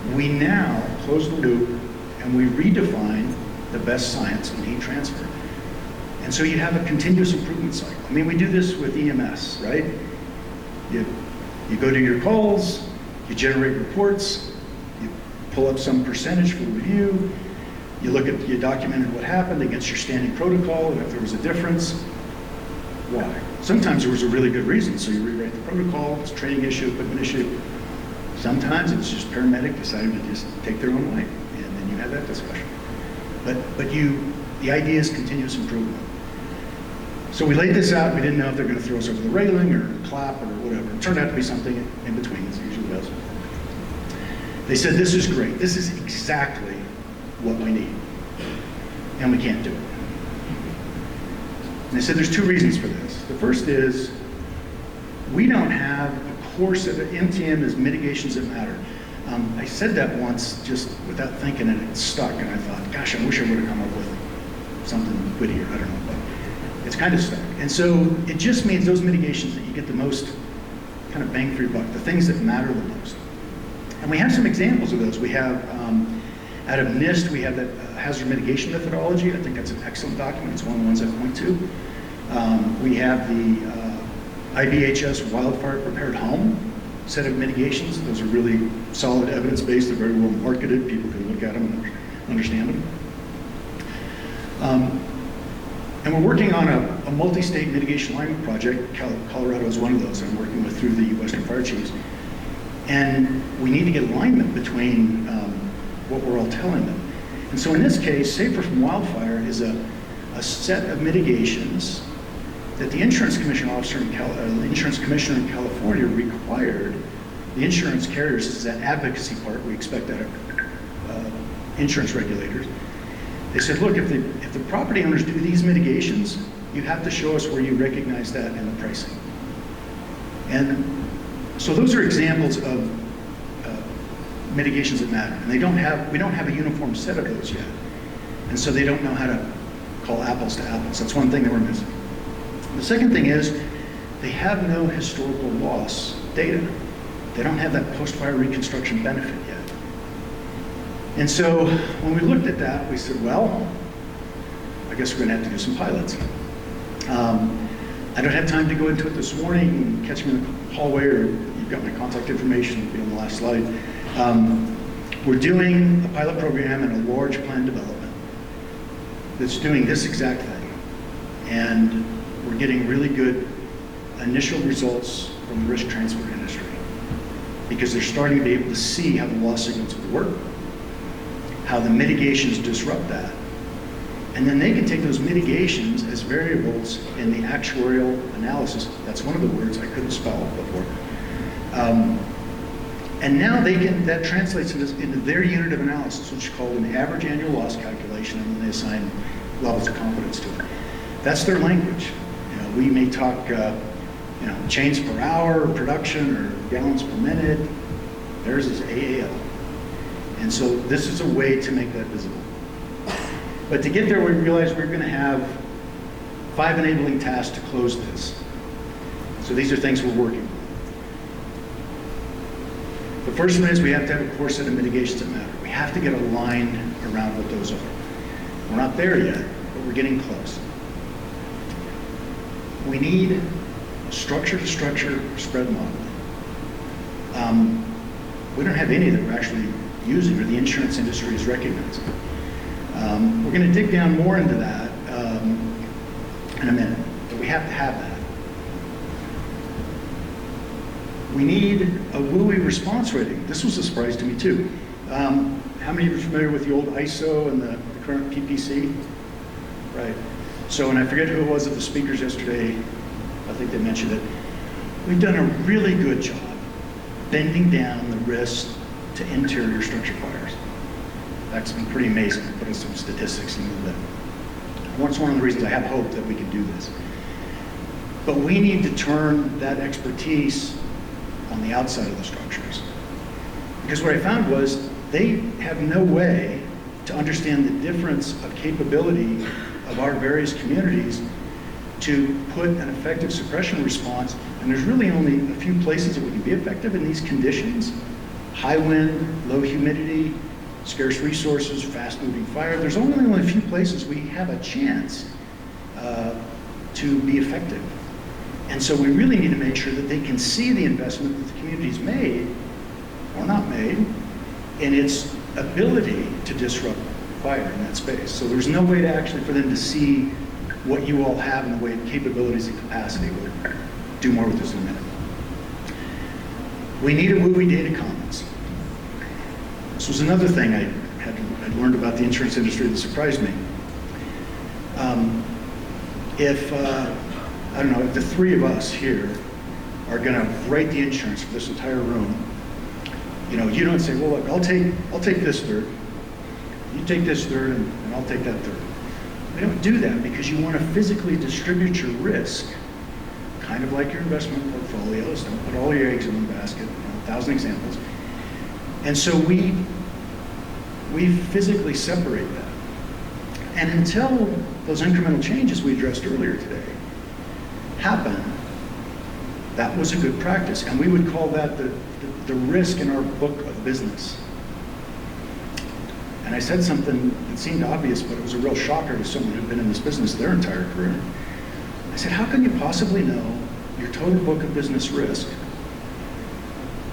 there. We now close the loop, and we redefine the best science in heat transfer. And so you have a continuous improvement cycle. I mean, we do this with EMS, right? You go to your calls, you generate reports, you pull up some percentage for review, you documented what happened against your standing protocol, and if there was a difference, why? Sometimes there was a really good reason, so you rewrite the protocol, it's a training issue, equipment issue. Sometimes it's just paramedic deciding to just take their own way, and then you have that discussion. But the idea is continuous improvement. So we laid this out. We didn't know if they're going to throw us over the railing or clap or whatever. It turned out to be something in between, as it usually does. They said, this is great. This is exactly what we need. And we can't do it. And they said there's two reasons for this. The first is we don't have a core set of MTM as mitigations that matter. I said that once just without thinking, and it stuck, and I thought, gosh, I wish I would have come up with something wittier, I don't know, but it's kind of stuck. And so it just means those mitigations that you get the most kind of bang for your buck, the things that matter the most. And we have some examples of those. We have, out of NIST, we have that hazard mitigation methodology. I think that's an excellent document. It's one of the ones I point to. We have the IBHS wildfire prepared home set of mitigations. Those are really solid evidence-based. They're very well marketed. People can look at them and understand them. And we're working on a multi-state mitigation alignment project. Colorado is one of those I'm working with through the Western Fire Chiefs. And we need to get alignment between what we're all telling them. And so in this case, Safer from Wildfire is a a set of mitigations that the insurance commissioner in California required the insurance carriers. This is that advocacy part we expect out of insurance regulators. They said, look, if the property owners do these mitigations, you have to show us where you recognize that in the pricing. And so those are examples of mitigations that matter. And we don't have a uniform set of those yet. And so they don't know how to call apples to apples. That's one thing that we're missing. The second thing is they have no historical loss data. They don't have that post-fire reconstruction benefit yet. And so when we looked at that, we said, well, I guess we're going to have to do some pilots. I don't have time to go into it this morning. Catch me in the hallway, or you've got my contact information, it'll be on the last slide. We're doing a pilot program and a large plan development that's doing this exact thing. And we're getting really good initial results from the risk transfer industry, because they're starting to be able to see how the loss signals work, how the mitigations disrupt that. And then they can take those mitigations as variables in the actuarial analysis. That's one of the words I couldn't spell before. And now that translates into their unit of analysis, which is called an average annual loss calculation, and then they assign levels of confidence to it. That's their language. We may talk chains per hour, production, or gallons per minute. Theirs is AAL. And so this is a way to make that visible. But to get there, we realized we're going to have 5 enabling tasks to close this. So these are things we're working on. The first one is we have to have a core set of mitigations that matter. We have to get aligned around what those are. We're not there yet, but we're getting close. We need a structure-to-structure spread model. We don't have any that we're actually using or the insurance industry is recognizing. We're going to dig down more into that in a minute, but we have to have that. We need a WUI response rating. This was a surprise to me too. How many of you are familiar with the old ISO and the current PPC? Right. So, and I forget who it was of the speakers yesterday, I think they mentioned it. We've done a really good job bending down the risk to interior structure fires. That's been pretty amazing, putting some statistics into that. That's one of the reasons I have hope that we can do this. But we need to turn that expertise on the outside of the structures. Because what I found was they have no way to understand the difference of capability of our various communities to put an effective suppression response. And there's really only a few places that we can be effective in these conditions: high wind, low humidity, scarce resources, fast-moving fire. There's only a few places we have a chance to be effective. And so we really need to make sure that they can see the investment that the community's made, or not made, in its ability to disrupt fire in that space. So there's no way to actually for them to see what you all have in the way of capabilities and capacity. We'll do more with this in a minute. We need a WUI data commons. This was another thing I'd learned about the insurance industry that surprised me. If the 3 of us here are going to write the insurance for this entire room, you don't say, well, look, I'll take this third, you take this third, and I'll take that third. We don't do that because you want to physically distribute your risk, kind of like your investment portfolios. Don't put all your eggs in one basket, 1,000 examples. And so we physically separate that. And until those incremental changes we addressed earlier today happen, that was a good practice. And we would call that the risk in our book of business. And I said something that seemed obvious, but it was a real shocker to someone who'd been in this business their entire career. I said, how can you possibly know your total book of business risk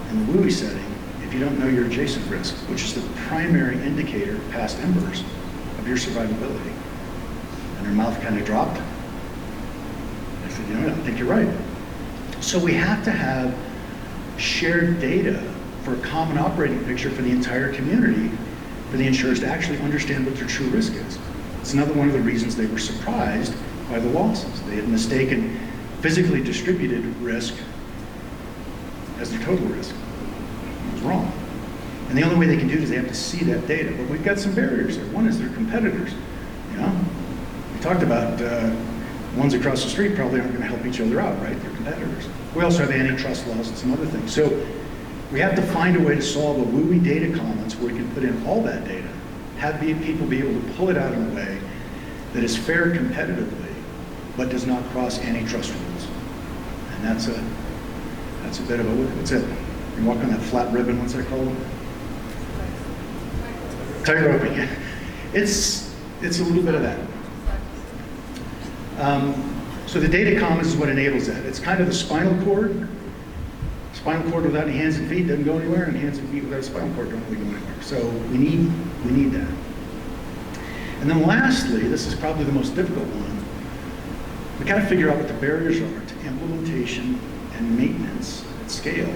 in the WUI setting if you don't know your adjacent risk, which is the primary indicator of past embers of your survivability? And her mouth kind of dropped. I said, I think you're right. So we have to have shared data for a common operating picture for the entire community, for the insurers to actually understand what their true risk is. It's another one of the reasons they were surprised by the losses. They had mistaken physically distributed risk as their total risk. It was wrong. And the only way they can do it is they have to see that data. But we've got some barriers there. One is their competitors. You know, we talked about ones across the street probably aren't going to help each other out, right? They're competitors. We also have antitrust laws and some other things. So we have to find a way to solve a WUI data commons where we can put in all that data, have people be able to pull it out in a way that is fair competitively, but does not cross antitrust rules. And that's a bit of a, what's it? You walk on that flat ribbon, what's that called? Tightrope. It's a little bit of that. So the data commons is what enables that. It's kind of the spinal cord. Spinal cord without any hands and feet doesn't go anywhere, and hands and feet without a spinal cord don't really go anywhere. So we need that. And then lastly, this is probably the most difficult one, we got to figure out what the barriers are to implementation and maintenance at scale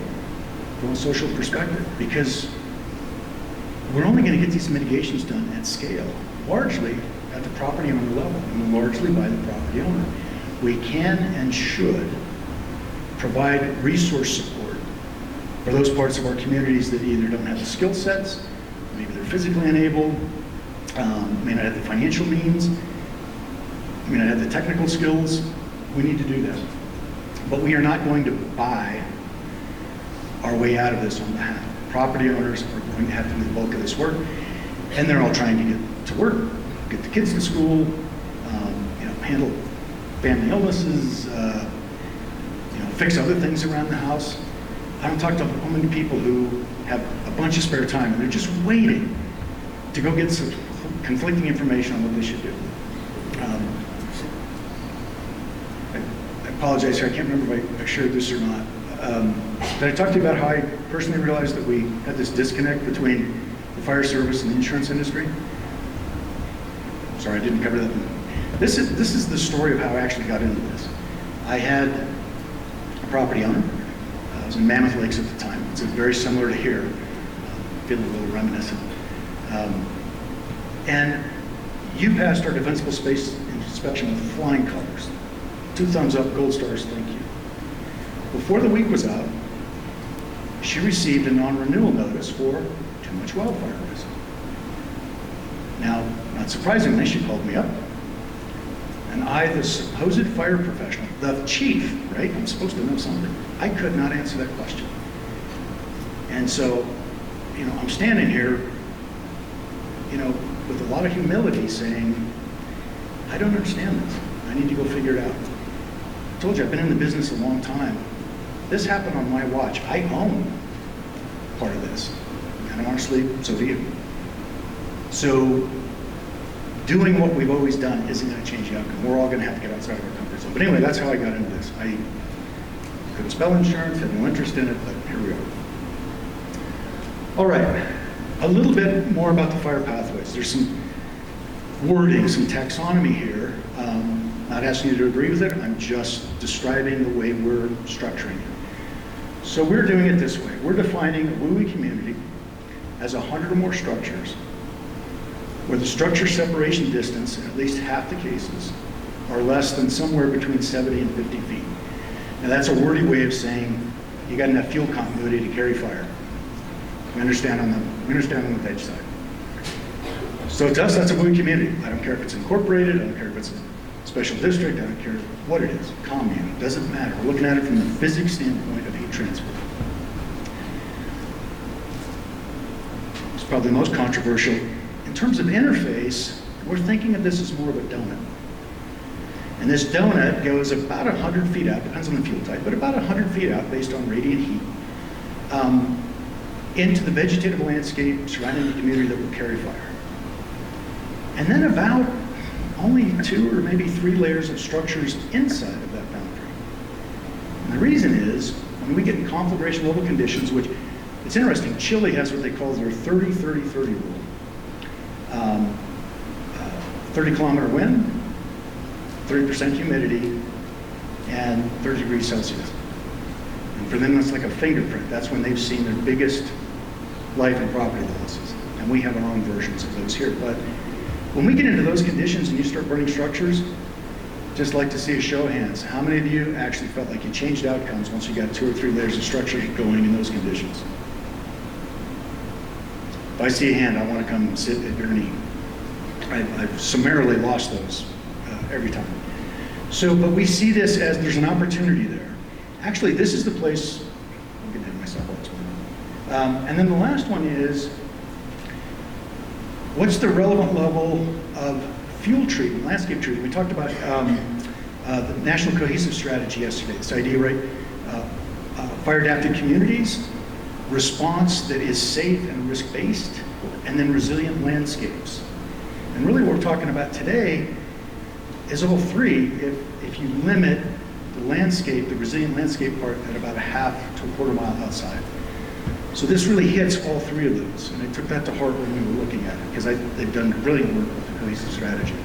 from a social perspective, because we're only going to get these mitigations done at scale, largely at the property owner level, and largely by the property owner. We can and should provide resource support for those parts of our communities that either don't have the skill sets, maybe they're physically enabled, may not have the financial means, may not have the technical skills. We need to do that. But we are not going to buy our way out of this on behalf. Property owners are going to have to do the bulk of this work, and they're all trying to get to work, get the kids to school, handle family illnesses, fix other things around the house. I don't talk to how many people who have a bunch of spare time and they're just waiting to go get some conflicting information on what they should do. I apologize here, I can't remember if I shared this or not. Did I talk to you about how I personally realized that we had this disconnect between the fire service and the insurance industry? Sorry, I didn't cover that. This is the story of how I actually got into this. I had a property owner. I was in Mammoth Lakes at the time. It's very similar to here. Feeling a little reminiscent. And you passed our defensible space inspection with flying colors. 2 thumbs up, gold stars, thank you. Before the week was out, she received a non-renewal notice for too much wildfire risk. Now, not surprisingly, she called me up. And I, the supposed fire professional, the chief, right? I'm supposed to know something. I could not answer that question. And so, I'm standing here, with a lot of humility saying, I don't understand this. I need to go figure it out. I told you, I've been in the business a long time. This happened on my watch. I own part of this. And honestly, so do you. So, doing what we've always done isn't going to change the outcome. We're all going to have to get outside of our comfort zone. But anyway, that's how I got into this. I couldn't spell insurance, had no interest in it, but here we are. All right, a little bit more about the fire pathways. There's some wording, some taxonomy here. Not asking you to agree with it, I'm just describing the way we're structuring it. So we're doing it this way. We're defining a WUI community as 100 or more structures where the structure separation distance, in at least half the cases, are less than somewhere between 70 and 50 feet. Now that's a wordy way of saying you got enough fuel continuity to carry fire. We understand on the veg side. So to us, that's a WUI community. I don't care if it's incorporated, I don't care if it's a special district, I don't care what it is, commune, it doesn't matter. We're looking at it from the physics standpoint of heat transfer. It's probably the most controversial. In terms of interface, we're thinking of this as more of a donut. And this donut goes about 100 feet out, depends on the fuel type, but about 100 feet out based on radiant heat, into the vegetative landscape surrounding the community that will carry fire. And then about only 2 or maybe 3 layers of structures inside of that boundary. And the reason is, when we get in conflagration level conditions, which, it's interesting, Chile has what they call their 30-30-30 rule. 30-kilometer wind, 30% humidity, and 30 degrees Celsius. And for them, that's like a fingerprint. That's when they've seen their biggest life and property losses. And we have our own versions of those here. But When we get into those conditions and you start burning structures, just like to see a show of hands. How many of you actually felt like you changed outcomes once you got 2 or 3 layers of structure going in those conditions? If I see a hand, I want to come sit at your knee. I've summarily lost those every time. So, but we see this as there's an opportunity there. Actually, this is the place, I'm getting ahead of myself on this one. And then the last one is, what's the relevant level of fuel treatment, landscape treatment? We talked about the National Cohesive Strategy yesterday, this idea, right? Fire-adapted communities, response that is safe and risk-based, and then resilient landscapes. And really what we're talking about today is all three, if you limit the landscape, the resilient landscape part at about a half to a quarter mile outside. So this really hits all three of those, and I took that to heart when we were looking at it, because they've done brilliant work with the cohesive strategy.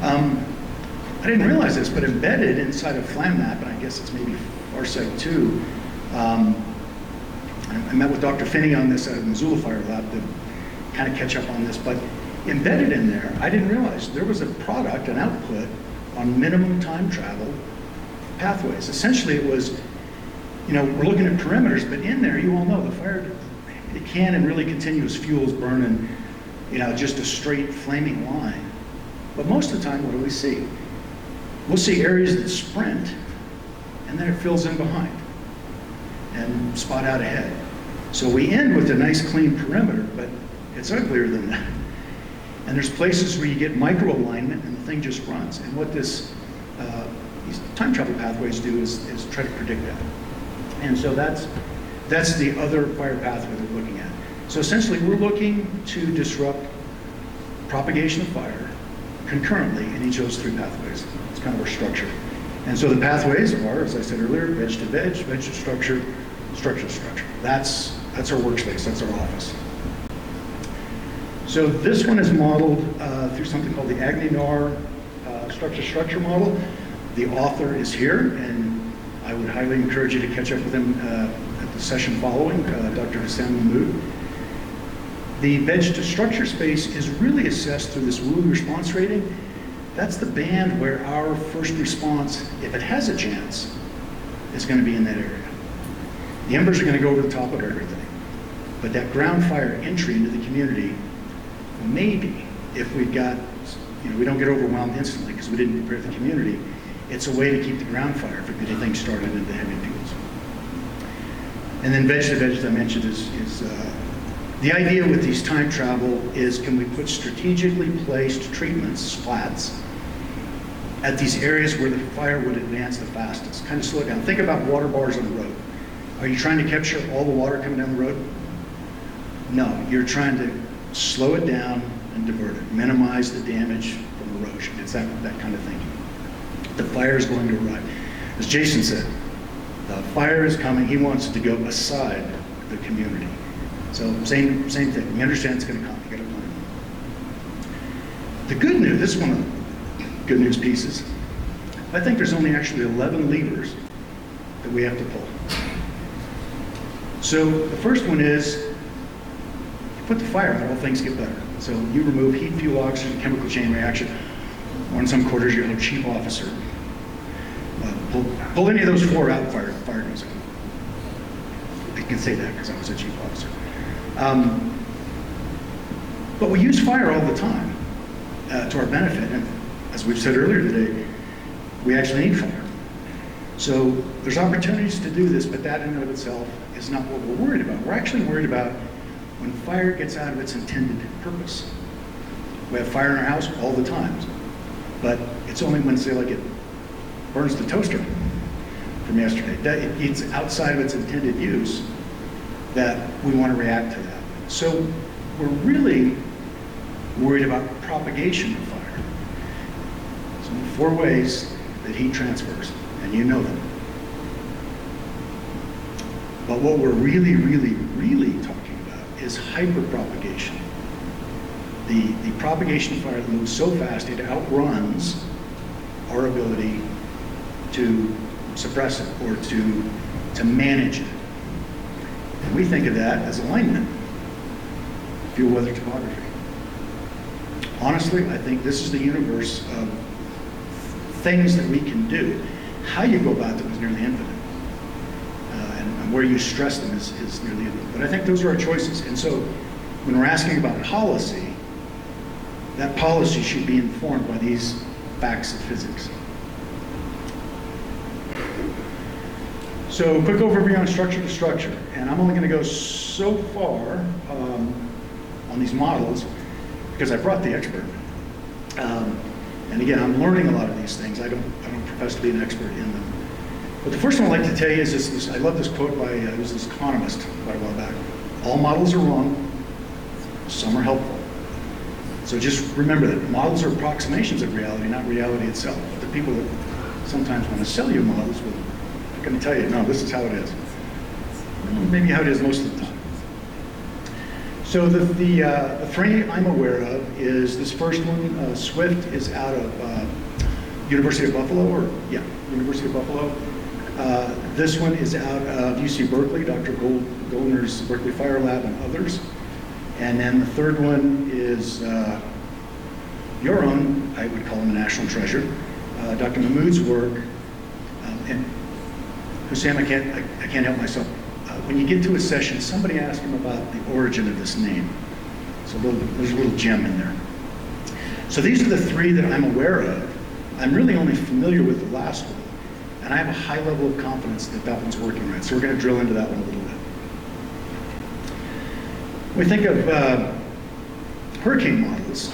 I didn't realize this, but embedded inside of FlamMap, and I guess it's maybe FarSight too, I met with Dr. Finney on this at the Missoula Fire Lab to kind of catch up on this, but embedded in there, I didn't realize there was a product, an output on minimum time travel pathways. Essentially it was, you know, we're looking at perimeters, but in there, you all know the fire, it can in really continuous fuels burn in, you know, just a straight flaming line. But most of the time, what do we see? We'll see areas that sprint, and then it fills in behind and spot out ahead. So we end with a nice clean perimeter, but it's uglier than that. And there's places where you get micro alignment and the thing just runs. And what these time travel pathways do is try to predict that. And so that's the other fire pathway that we're looking at. So essentially we're looking to disrupt propagation of fire concurrently in each of those three pathways. It's kind of our structure. And so the pathways are, as I said earlier, veg to veg, veg to structure, structure to structure. That's our workspace, that's our office. So this one is modeled through something called the Agni-Nar structure model. The author is here, and I would highly encourage you to catch up with him at the session following, Dr. Hassan Mahmood. The veg to structure space is really assessed through this WUI response rating. That's the band where our first response, if it has a chance, is going to be in that area. The embers are going to go over the top of everything. But that ground fire entry into the community, maybe if we've got, you know, we don't get overwhelmed instantly because we didn't prepare the community, it's a way to keep the ground fire if we get anything started into heavy fuels. And then veg to veg, as I mentioned, is the idea with these time travel is, can we put strategically placed treatments, splats, at these areas where the fire would advance the fastest, kind of slow it down. Think about water bars on the road. Are you trying to capture all the water coming down the road? No, you're trying to slow it down and divert it, minimize the damage from erosion. It's that kind of thinking. The fire is going to arrive. As Jason said, the fire is coming. He wants it to go aside the community. So same thing. We understand it's going to come. You got to plan it. The good news, this is one of the good news pieces. I think there's only actually 11 levers that we have to pull. So the first one is, you put the fire out, all things get better. So you remove heat, fuel, oxygen, chemical chain reaction, or in some quarters, you're a chief officer. Pull any of those four out, fire goes out. I can say that because I was a chief officer. But we use fire all the time to our benefit, and as we've said earlier today, we actually need fire. So there's opportunities to do this, but that in and of itself is not what we're worried about. We're actually worried about when fire gets out of its intended purpose. We have fire in our house all the time, but it's only when, say, like it burns the toaster from yesterday. It's outside of its intended use that we want to react to that. So we're really worried about propagation of fire. So 4 ways that heat transfers, and you know them. But what we're really, really, really talking about is hyperpropagation. The propagation of fire that moves so fast it outruns our ability to suppress it or to manage it. And we think of that as alignment, fuel weather topography. honestly, I think this is the universe of things that we can do. How you go about them is nearly infinite. And where you stress them is nearly infinite. But I think those are our choices. And so when we're asking about policy, that policy should be informed by these facts of physics. So quick overview on structure to structure. And I'm only going to go so far on these models because I brought the expert. And again, I'm learning a lot of these things. I don't profess to be an expert in them. But the first one I'd like to tell you is this I love this quote by there was this economist quite a while back. All models are wrong, some are helpful. So just remember that models are approximations of reality, not reality itself. But the people that sometimes want to sell you models will going to tell you, no, this is how it is. Maybe how it is most of the time. So the three I'm aware of is this first one, Swift, is out of University of Buffalo, University of Buffalo. This one is out of UC Berkeley, Dr. Goldner's Berkeley Fire Lab and others. And then the third one is your own, I would call him a national treasure, Dr. Mahmood's work. And Hussein, I can't help myself. When you get to a session, somebody ask him about the origin of this name. So there's a little gem in there. So these are the three that I'm aware of. I'm really only familiar with the last one. And I have a high level of confidence that that one's working right. So we're going to drill into that one a little bit. When we think of hurricane models,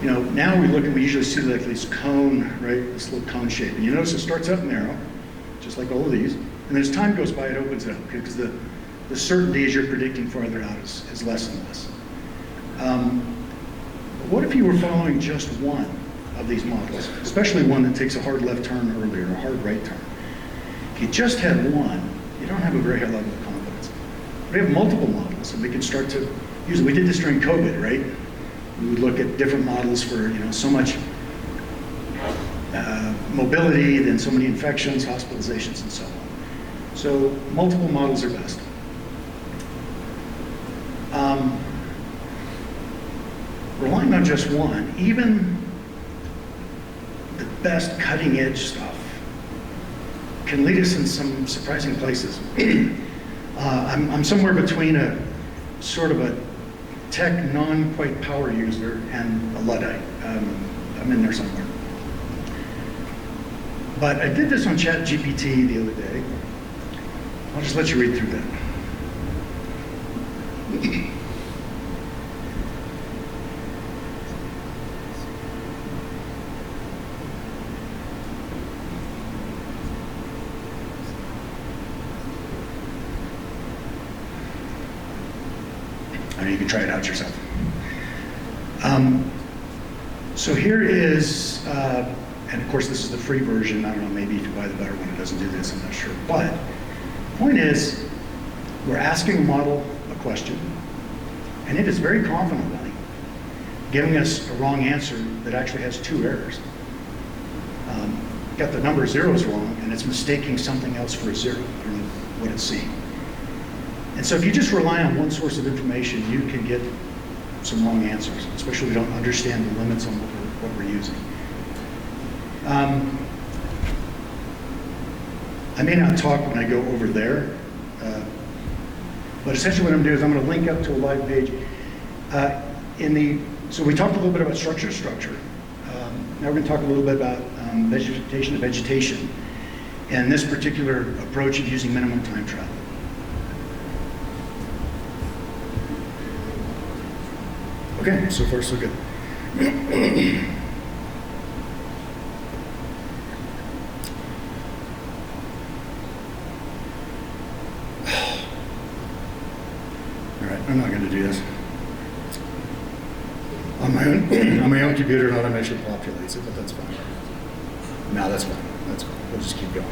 you know, now we usually see like this cone, right? This little cone shape. And you notice it starts up narrow, just like all of these. And as time goes by, it opens up, okay? Because the certainty as you're predicting farther out is less and less. But what if you were following just one of these models, especially one that takes a hard left turn earlier, a hard right turn? If you just had one, you don't have a very high level of confidence. We have multiple models, and we can start to use it. We did this during COVID, right? We would look at different models for, you know, so much mobility, then so many infections, hospitalizations, and so on. So multiple models are best. Relying on just one, even the best cutting edge stuff, can lead us in some surprising places. I'm somewhere between a sort of a tech non-quite power user and a Luddite. I'm in there somewhere. But I did this on ChatGPT the other day. I'll just let you read through that. I know you can try it out yourself. So here is, and of course this is the free version. I don't know, maybe if you buy the better one, it doesn't do this, I'm not sure. But the point is, we're asking a model a question, and it is very confidently giving us a wrong answer that actually has two errors. Got the number zeros wrong, and it's mistaking something else for a zero from what it's seeing. And so if you just rely on one source of information, you can get some wrong answers, especially if you don't understand the limits on what we're using. I may not talk when I go over there, but essentially what I'm doing is I'm going to link up to a live page. So we talked a little bit about structure. Now we're going to talk a little bit about vegetation to vegetation, and this particular approach of using minimum time travel. Okay, so far so good. All right, I'm not going to do this. On my own computer, it automatically populates it, but that's fine. No, that's fine. That's fine. We'll just keep going.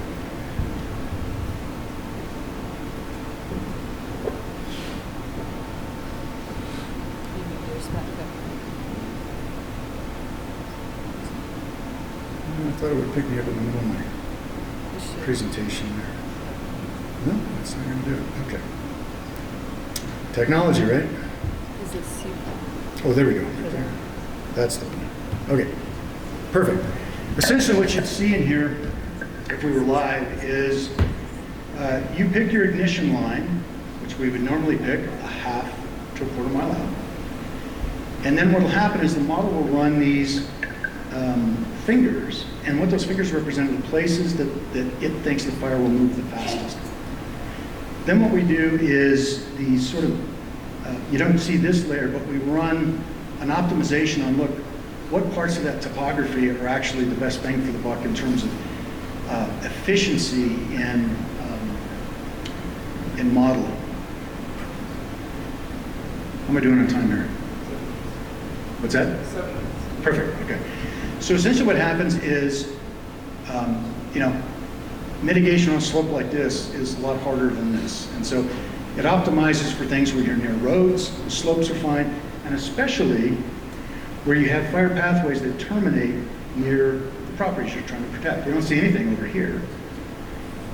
I thought it would pick me up in the middle of my presentation there. No, that's not going to do it. Okay. Technology, right? Is it super? Oh, there we go. Right there. That's the one. Okay, perfect. Essentially what you'd see in here, if we were live, is you pick your ignition line, which we would normally pick a half to a quarter mile out. And then what will happen is the model will run these fingers, and what those fingers represent are the places that it thinks the fire will move the fastest. Then what we do is these sort of, you don't see this layer, but we run an optimization on, look, what parts of that topography are actually the best bang for the buck in terms of efficiency and modeling. How am I doing on time here? What's that? 7 minutes. Perfect, okay. So essentially what happens is, mitigation on a slope like this is a lot harder than this. And so it optimizes for things where you're near roads, the slopes are fine, and especially where you have fire pathways that terminate near the properties you're trying to protect. We don't see anything over here.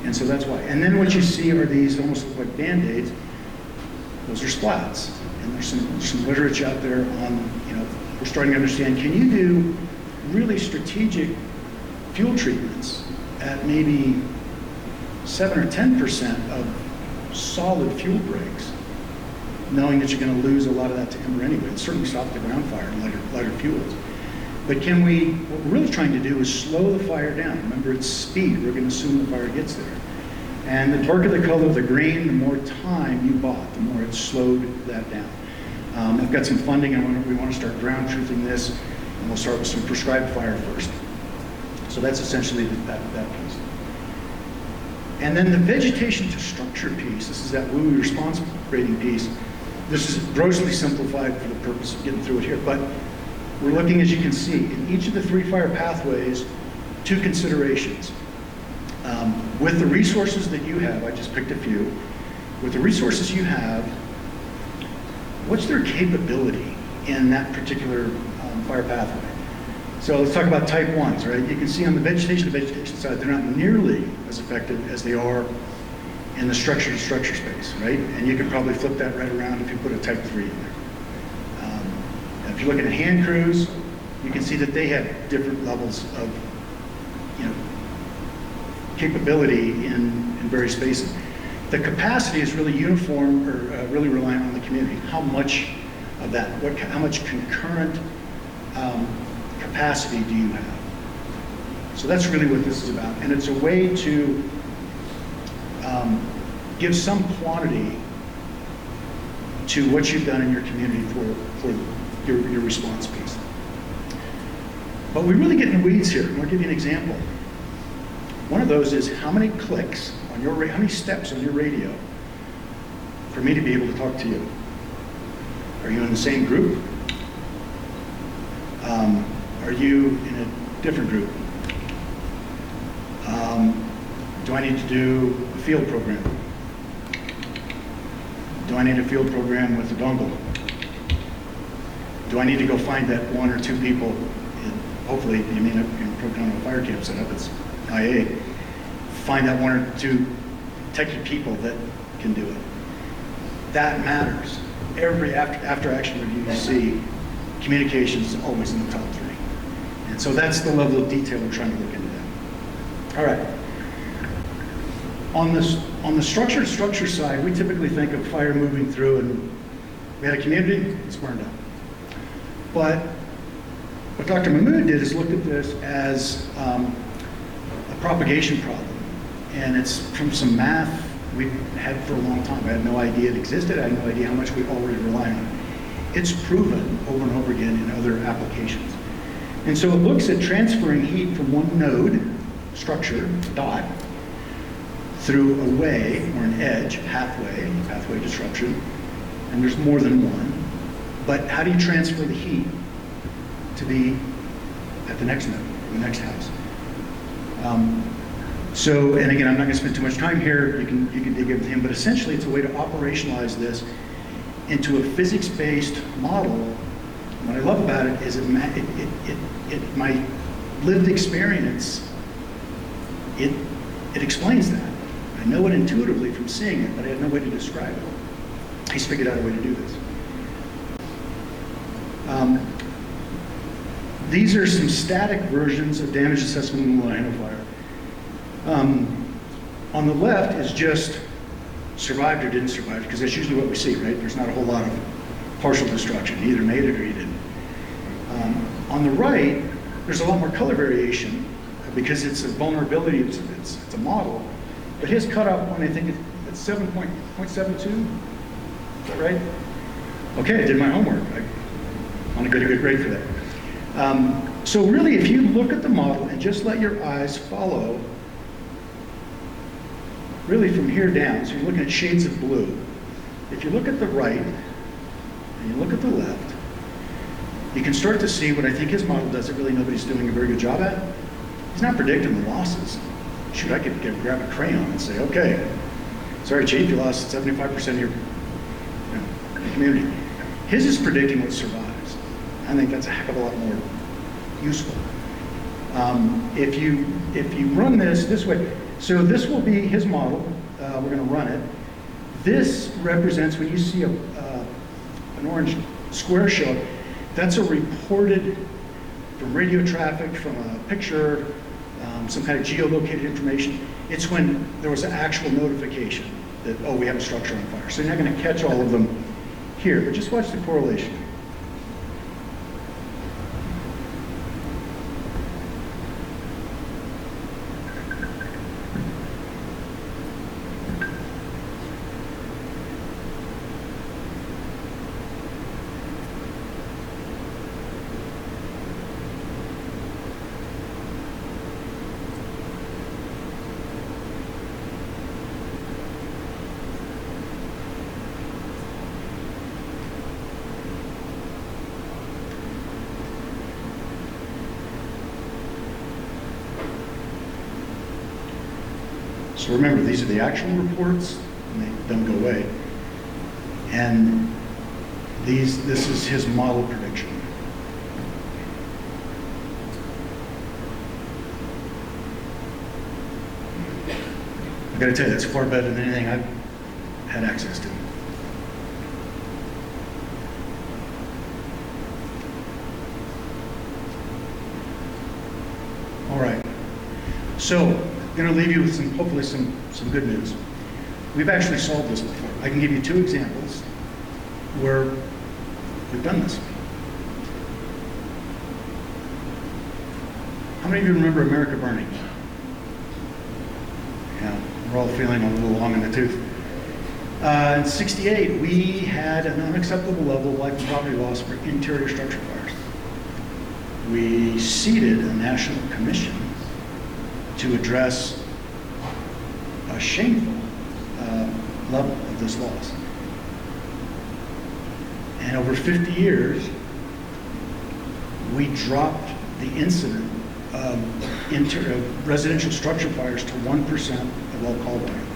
And so that's why. And then what you see are these almost look like Band-Aids. Those are splats. And there's some literature out there on, we're starting to understand, can you do really strategic fuel treatments at maybe 7 or 10% of solid fuel breaks, knowing that you're going to lose a lot of that to ember anyway. It certainly stop the ground fire and lighter fuels. But what we're really trying to do is slow the fire down. Remember, it's speed. We're going to assume the fire gets there. And the darker the color of the green, the more time you bought, the more it slowed that down. I've got some funding. We want to start ground truthing this, and we'll start with some prescribed fire first. So that's essentially that piece. And then the vegetation to structure piece, this is that WUI response rating piece. This is grossly simplified for the purpose of getting through it here, but we're looking, as you can see, in each of the 3 fire pathways, 2 considerations. With the resources that you have, I just picked a few, with the resources you have, what's their capability in that particular fire pathway? So let's talk about type 1s, right? You can see on the vegetation side, they're not nearly as effective as they are in the structure-to-structure space, right? And you can probably flip that right around if you put a type 3 in there. If you're looking at hand crews, you can see that they have different levels of, capability in various spaces. The capacity is really uniform, or really reliant on the community. How much of that, how much concurrent capacity do you have? So that's really what this is about. And it's a way to give some quantity to what you've done in your community for your response piece. But we really get in the weeds here. I'll give you an example. One of those is how many clicks on your how many steps on your radio for me to be able to talk to you? Are you in the same group? Are you in a different group? Do I need to do a field program? Do I need a field program with a dongle? Do I need to go find that 1 or 2 people? Hopefully, you mean in program a fire camp setup, it's IA. Find that 1 or 2 techie people that can do it. That matters. Every after action review you see, communications is always in the top 3. And so that's the level of detail we're trying to look into that. All right. On the structure side, we typically think of fire moving through, and we had a community, it's burned up. But what Dr. Mahmood did is looked at this as a propagation problem. And it's from some math we've had for a long time. I had no idea it existed. I had no idea how much we already rely on it. It's proven over and over again in other applications. And so it looks at transferring heat from one node, structure, dot, through a way or an edge, pathway disruption, and there's more than one. But how do you transfer the heat to be at the next node, the next house? So, and again, I'm not going to spend too much time here. You can dig into him, but essentially, it's a way to operationalize this into a physics-based model. What I love about it is my lived experience. It explains that. I know it intuitively from seeing it, but I had no way to describe it. He's figured out a way to do this. These are some static versions of damage assessment in the line of fire. On the left is just survived or didn't survive, because that's usually what we see, right? There's not a whole lot of partial destruction. You either made it or you didn't. On the right, there's a lot more color variation because it's a vulnerability, it's a model. But his cutoff point, I think it's 7.72. Is that right? Okay, I did my homework. I want to get a good grade for that. So really, if you look at the model and just let your eyes follow, really from here down, so you're looking at shades of blue. If you look at the right and you look at the left, you can start to see what I think his model does that really nobody's doing a very good job at. He's not predicting the losses. Shoot, I could grab a crayon and say, okay, sorry, Chief, you lost 75% of your community. His is predicting what survives. I think that's a heck of a lot more useful. If you run this way, so this will be his model. We're going to run it. This represents, when you see an orange square show up, that's a reported from radio traffic, from a picture, some kind of geolocated information. It's when there was an actual notification that, oh, we have a structure on fire. So you're not going to catch all of them here, but just watch the correlation. So remember, these are the actual reports, and they don't go away. And this is his model prediction. I gotta tell you, that's far better than anything I've had access to. All right, so I'm going to leave you with hopefully some good news. We've actually solved this before. I can give you 2 examples where we've done this. How many of you remember America Burning? Yeah, we're all feeling a little long in the tooth. In '68, we had an unacceptable level of life and property loss for interior structure fires. We seated a national commission to address a shameful level of this loss. And over 50 years, we dropped the incident of residential structure fires to 1% of all call volume.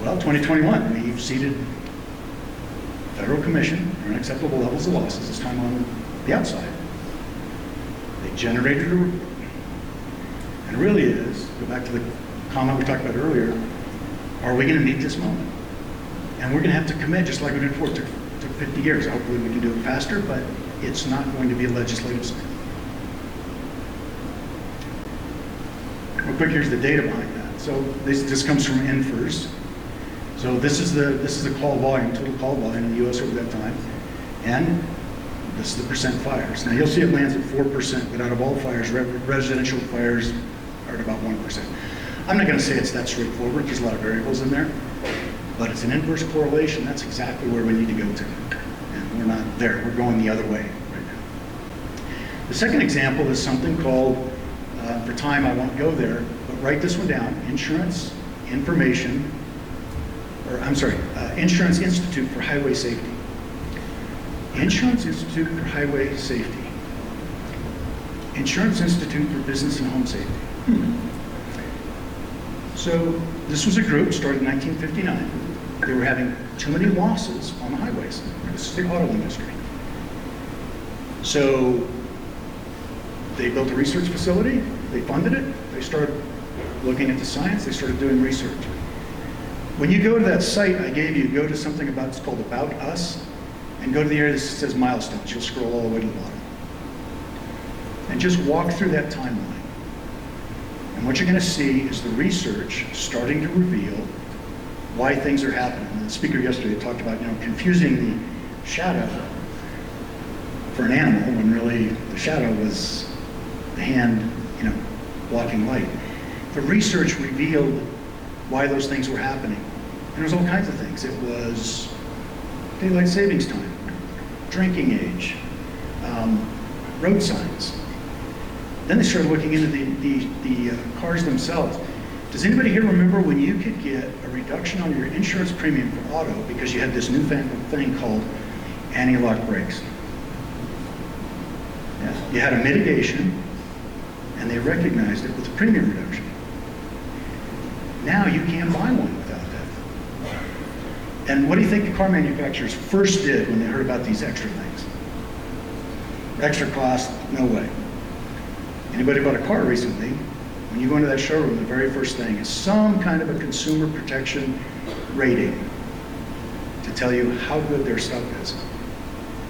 Well, 2021, we've seated federal commission for unacceptable levels of losses, this time on the outside. They generated a report. And it really is, go back to the comment we talked about earlier, are we going to meet this moment? And we're going to have to commit, just like we did before. It took 50 years. Hopefully we can do it faster, but it's not going to be a legislative cycle. Real quick, here's the data behind that. So this comes from NFIRS. So this is the call volume, total call volume in the U.S. over that time, and this is the percent fires. Now you'll see it lands at 4%, but out of all fires, residential fires are at about 1%. I'm not going to say it's that straightforward. There's a lot of variables in there, but it's an inverse correlation. That's exactly where we need to go to, and we're not there. We're going the other way right now. The second example is something called, for time I won't go there, but write this one down: Insurance Information. Insurance Institute for Highway Safety. Insurance Institute for Highway Safety. Insurance Institute for Business and Home Safety. So this was a group started in 1959. They were having too many losses on the highways. This is the auto industry. So they built a research facility, they funded it, they started looking at the science, they started doing research. When you go to that site I gave you, go to something about, it's called About Us. and go to the area that says milestones. You'll scroll all the way to the bottom. And just walk through that timeline. And what you're going to see is the research starting to reveal why things are happening. And the speaker yesterday talked about, confusing the shadow for an animal when really the shadow was the hand, blocking light. The research revealed why those things were happening. And there was all kinds of things. It was daylight savings time, drinking age, road signs. Then they started looking into the cars themselves. Does anybody here remember when you could get a reduction on your insurance premium for auto because you had this newfangled thing called anti-lock brakes? Yeah. You had a mitigation, and they recognized it with a premium reduction. Now you can't buy one without that. And what do you think the car manufacturers first did when they heard about these extra things? Extra cost, no way. Anybody bought a car recently, when you go into that showroom, the very first thing is some kind of a consumer protection rating to tell you how good their stuff is.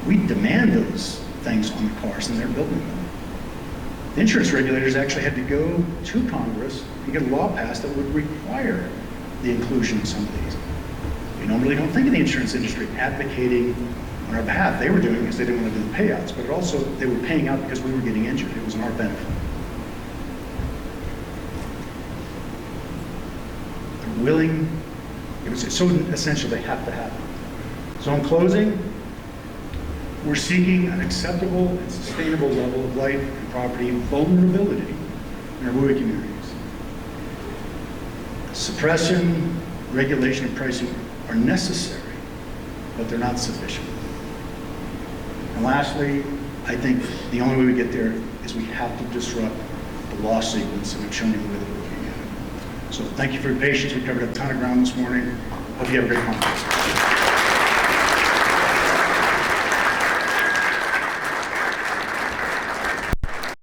We demand those things on the cars, and they're building them. The insurance regulators actually had to go to Congress and get a law passed that would require the inclusion of some of these. We normally don't think of the insurance industry advocating on our behalf. They were doing it because they didn't want to do the payouts, but also they were paying out because we were getting injured. It was in our benefit. They're willing, it was so essential they have to happen. So in closing, we're seeking an acceptable and sustainable level of life and property vulnerability in our WUI communities. Suppression, regulation, and pricing are necessary, but they're not sufficient. And lastly, I think the only way we get there is we have to disrupt the law sequence, and I've shown you the way that we're looking at it. So thank you for your patience. We covered a ton of ground this morning. Hope you have a great conference.